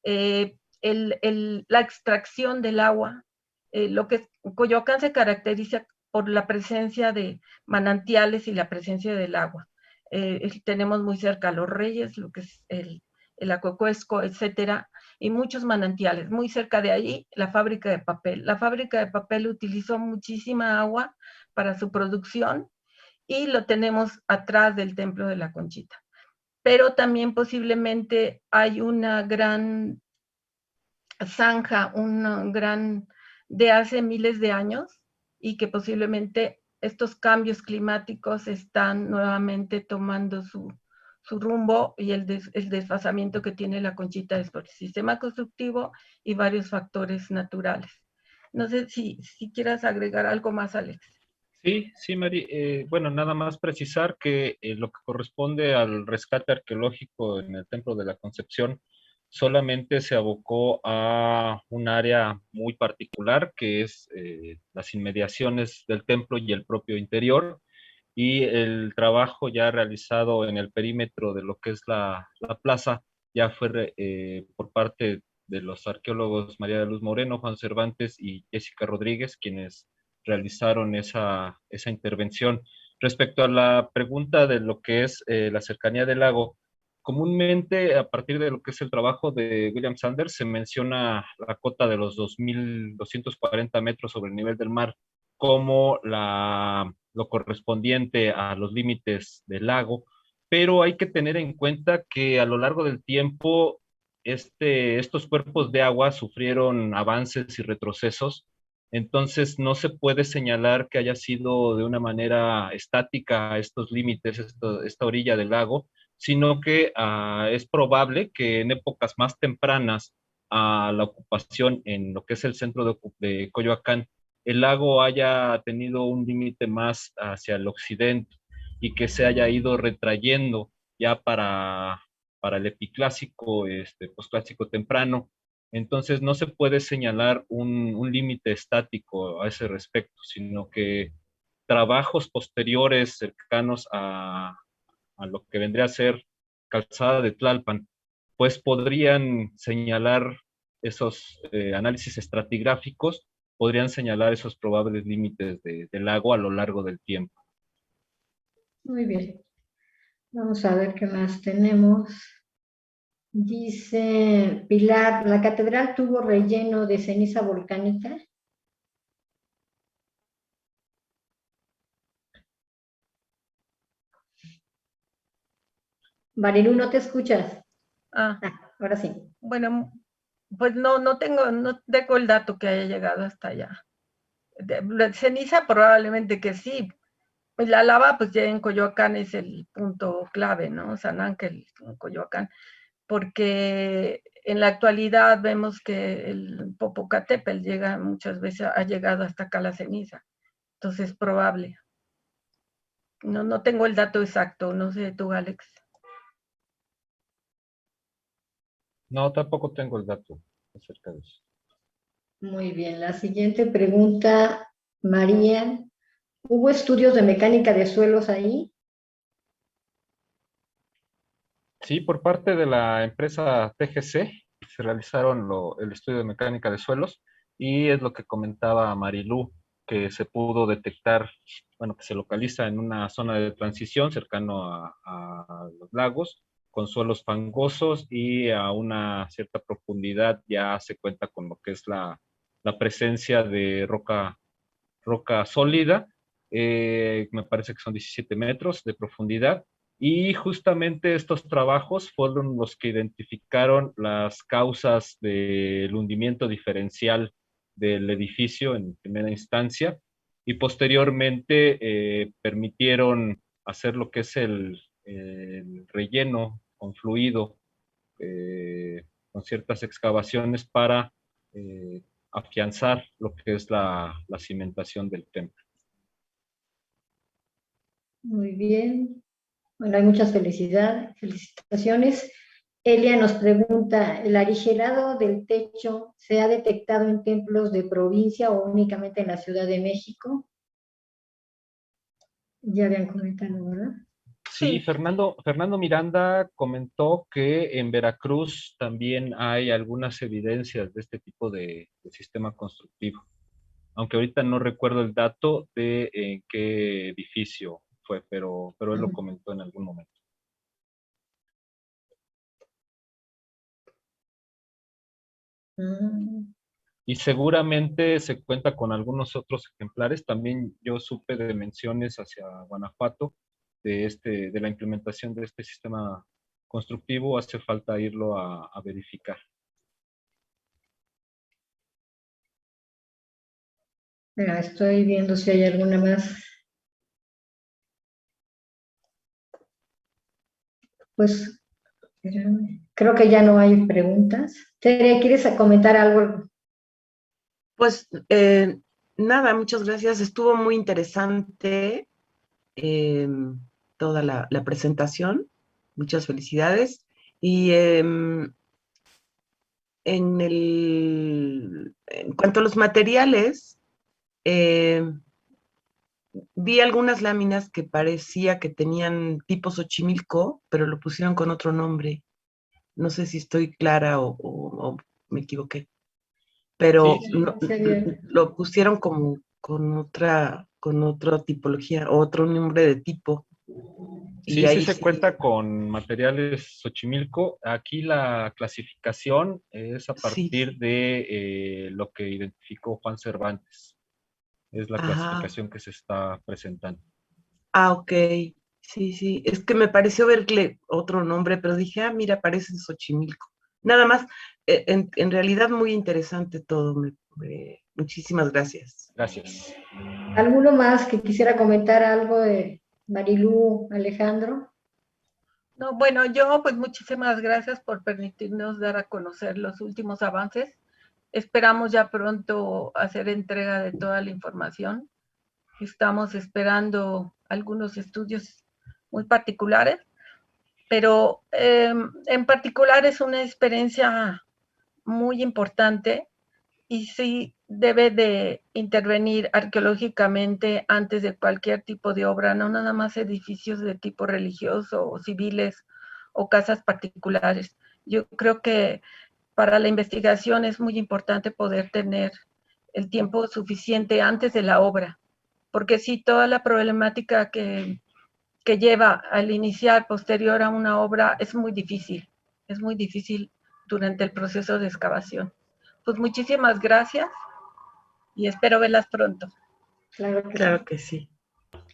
la extracción del agua, lo que Coyoacán se caracteriza por la presencia de manantiales y la presencia del agua. Tenemos muy cerca a Los Reyes, lo que es el Acuecuesco, etcétera, y muchos manantiales. Muy cerca de ahí, la fábrica de papel. La fábrica de papel utilizó muchísima agua para su producción y lo tenemos atrás del Templo de la Conchita. Pero también posiblemente hay una gran zanja, de hace miles de años y que posiblemente estos cambios climáticos están nuevamente tomando su rumbo y el desfasamiento que tiene la Conchita es por el sistema constructivo y varios factores naturales. No sé si quieras agregar algo más, Alex. Sí, Mari. Bueno, nada más precisar que lo que corresponde al rescate arqueológico en el Templo de la Concepción solamente se abocó a un área muy particular, que es las inmediaciones del templo y el propio interior, y el trabajo ya realizado en el perímetro de lo que es la plaza ya fue por parte de los arqueólogos María de Luz Moreno, Juan Cervantes y Jessica Rodríguez, quienes realizaron esa intervención. Respecto a la pregunta de lo que es la cercanía del lago, comúnmente a partir de lo que es el trabajo de William Sanders se menciona la cota de los 2.240 metros sobre el nivel del mar como lo correspondiente a los límites del lago, pero hay que tener en cuenta que a lo largo del tiempo estos cuerpos de agua sufrieron avances y retrocesos, entonces no se puede señalar que haya sido de una manera estática estos límites, esta orilla del lago, sino que es probable que en épocas más tempranas a la ocupación en lo que es el centro de Coyoacán, el lago haya tenido un límite más hacia el occidente y que se haya ido retrayendo ya para el epiclásico, posclásico temprano. Entonces no se puede señalar un límite estático a ese respecto, sino que trabajos posteriores cercanos a lo que vendría a ser Calzada de Tlalpan, pues podrían señalar esos análisis estratigráficos, podrían señalar esos probables límites del lago a lo largo del tiempo. Muy bien. Vamos a ver qué más tenemos. Dice Pilar, ¿la catedral tuvo relleno de ceniza volcánica? Marilu, ¿no te escuchas? Ahora sí. Bueno, pues no tengo el dato que haya llegado hasta allá. De ceniza probablemente que sí. Pues la lava, pues ya en Coyoacán es el punto clave, ¿no? San Ángel, Coyoacán, porque en la actualidad vemos que el Popocatépetl llega muchas veces, ha llegado hasta acá la ceniza. Entonces es probable. No tengo el dato exacto, no sé tú, Alex. No, tampoco tengo el dato acerca de eso. Muy bien, la siguiente pregunta, María. ¿Hubo estudios de mecánica de suelos ahí? Sí, por parte de la empresa TGC se realizaron el estudio de mecánica de suelos y es lo que comentaba Marilú, que se pudo detectar, bueno, que se localiza en una zona de transición cercano a los lagos, con suelos fangosos y a una cierta profundidad ya se cuenta con lo que es la presencia de roca sólida, me parece que son 17 metros de profundidad, y justamente estos trabajos fueron los que identificaron las causas del hundimiento diferencial del edificio en primera instancia, y posteriormente permitieron hacer lo que es el relleno con fluido, con ciertas excavaciones para afianzar lo que es la cimentación del templo. Muy bien. Bueno, hay muchas felicitaciones. Elia nos pregunta, ¿el arigelado del techo se ha detectado en templos de provincia o únicamente en la Ciudad de México? Ya habían comentado, ¿verdad? Sí, Fernando Miranda comentó que en Veracruz también hay algunas evidencias de este tipo de sistema constructivo, aunque ahorita no recuerdo el dato de en qué edificio fue, pero él lo comentó en algún momento. Mm. Y seguramente se cuenta con algunos otros ejemplares. También yo supe de menciones hacia Guanajuato de la implementación de este sistema constructivo. Hace falta irlo a verificar. Mira, estoy viendo si hay alguna más. Pues creo que ya no hay preguntas. Tere, ¿quieres comentar algo? Pues nada, muchas gracias. Estuvo muy interesante toda la presentación. Muchas felicidades. Y en cuanto a los materiales, vi algunas láminas que parecía que tenían tipo Xochimilco, pero lo pusieron con otro nombre. No sé si estoy clara o me equivoqué, pero Sí, sí, bien. lo pusieron como con otra tipología, otro nombre de tipo. Y Sí, sí ahí se sí, cuenta con materiales Xochimilco. Aquí la clasificación es a sí, partir de lo que identificó Juan Cervantes. Es la ajá. clasificación que se está presentando. Ah, ok. Sí, sí. Es que me pareció verle otro nombre, pero dije, ah, mira, parece Xochimilco. Nada más, en realidad muy interesante todo. Muchísimas gracias. Gracias. ¿Alguno más que quisiera comentar algo de Marilú, Alejandro? No, bueno, yo pues muchísimas gracias por permitirnos dar a conocer los últimos avances. Esperamos ya pronto hacer entrega de toda la información. Estamos esperando algunos estudios muy particulares, pero en particular es una experiencia muy importante y sí debe de intervenir arqueológicamente antes de cualquier tipo de obra, no nada más edificios de tipo religioso o civiles o casas particulares. Yo creo que para la investigación es muy importante poder tener el tiempo suficiente antes de la obra, porque si toda la problemática que lleva al iniciar posterior a una obra es muy difícil durante el proceso de excavación. Pues muchísimas gracias y espero verlas pronto. Claro que sí. Claro que sí.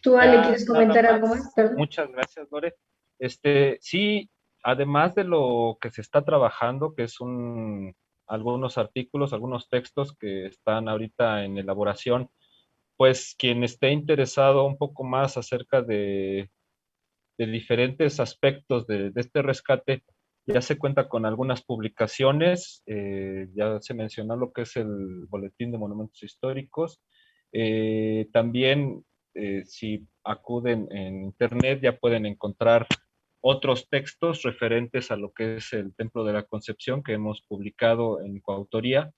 ¿Tú, Ale, Ya quieres nada comentar algo más? más. Perdón. Muchas gracias, Lore. Sí, además de lo que se está trabajando, que es algunos artículos, algunos textos que están ahorita en elaboración, pues quien esté interesado un poco más acerca de diferentes aspectos de este rescate, ya se cuenta con algunas publicaciones, ya se mencionó lo que es el Boletín de Monumentos Históricos. También, si acuden en internet, ya pueden encontrar otros textos referentes a lo que es el Templo de la Concepción que hemos publicado en coautoría.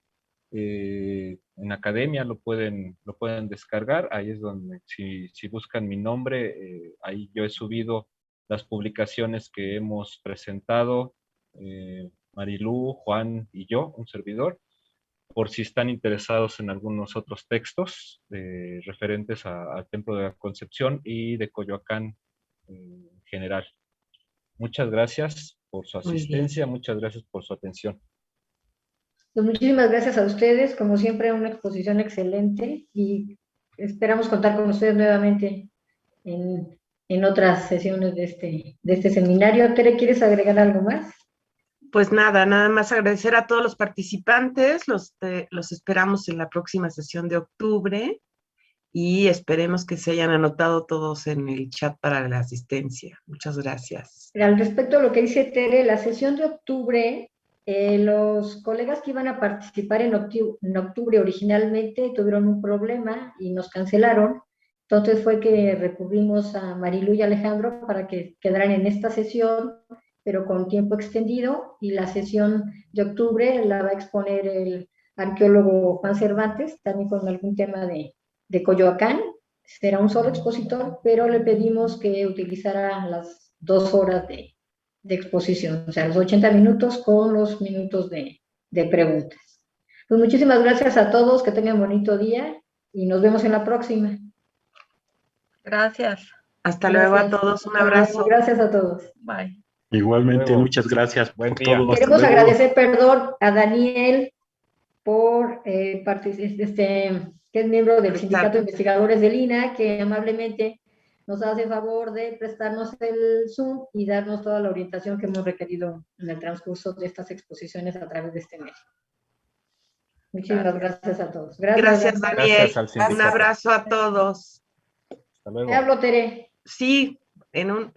En Academia lo pueden descargar. Ahí es donde, si buscan mi nombre, ahí yo he subido las publicaciones que hemos presentado, Marilú, Juan y yo, un servidor, por si están interesados en algunos otros textos referentes al Templo de la Concepción y de Coyoacán en general. Muchas gracias por su Muy bien. asistencia, muchas gracias por su atención. Pues muchísimas gracias a ustedes, como siempre una exposición excelente y esperamos contar con ustedes nuevamente en otras sesiones de este seminario. Tere, ¿quieres agregar algo más? Pues nada más agradecer a todos los participantes, los esperamos en la próxima sesión de octubre y esperemos que se hayan anotado todos en el chat para la asistencia. Muchas gracias. Al respecto a lo que dice Tere, la sesión de octubre, los colegas que iban a participar en octubre originalmente tuvieron un problema y nos cancelaron. Entonces fue que recurrimos a Marilu y Alejandro para que quedaran en esta sesión, pero con tiempo extendido, y la sesión de octubre la va a exponer el arqueólogo Juan Cervantes, también con algún tema de Coyoacán. Será un solo expositor, pero le pedimos que utilizara las 2 horas de exposición, o sea, los 80 minutos con los minutos de preguntas. Pues muchísimas gracias a todos, que tengan bonito día y nos vemos en la próxima. Gracias. Hasta Gracias. luego a todos, un abrazo. Gracias a todos. Bye. Igualmente, Luego. muchas gracias Buen por día. todo. Hasta Queremos luego. agradecer, perdón, a Daniel por que es miembro del Sindicato de Investigadores del INAH, que amablemente nos hace favor de prestarnos el Zoom y darnos toda la orientación que hemos requerido en el transcurso de estas exposiciones a través de este medio. Muchísimas gracias a todos. Gracias, Daniel. Gracias al sindicato. Un abrazo a todos. Hasta luego. Te hablo, Tere. Sí, en un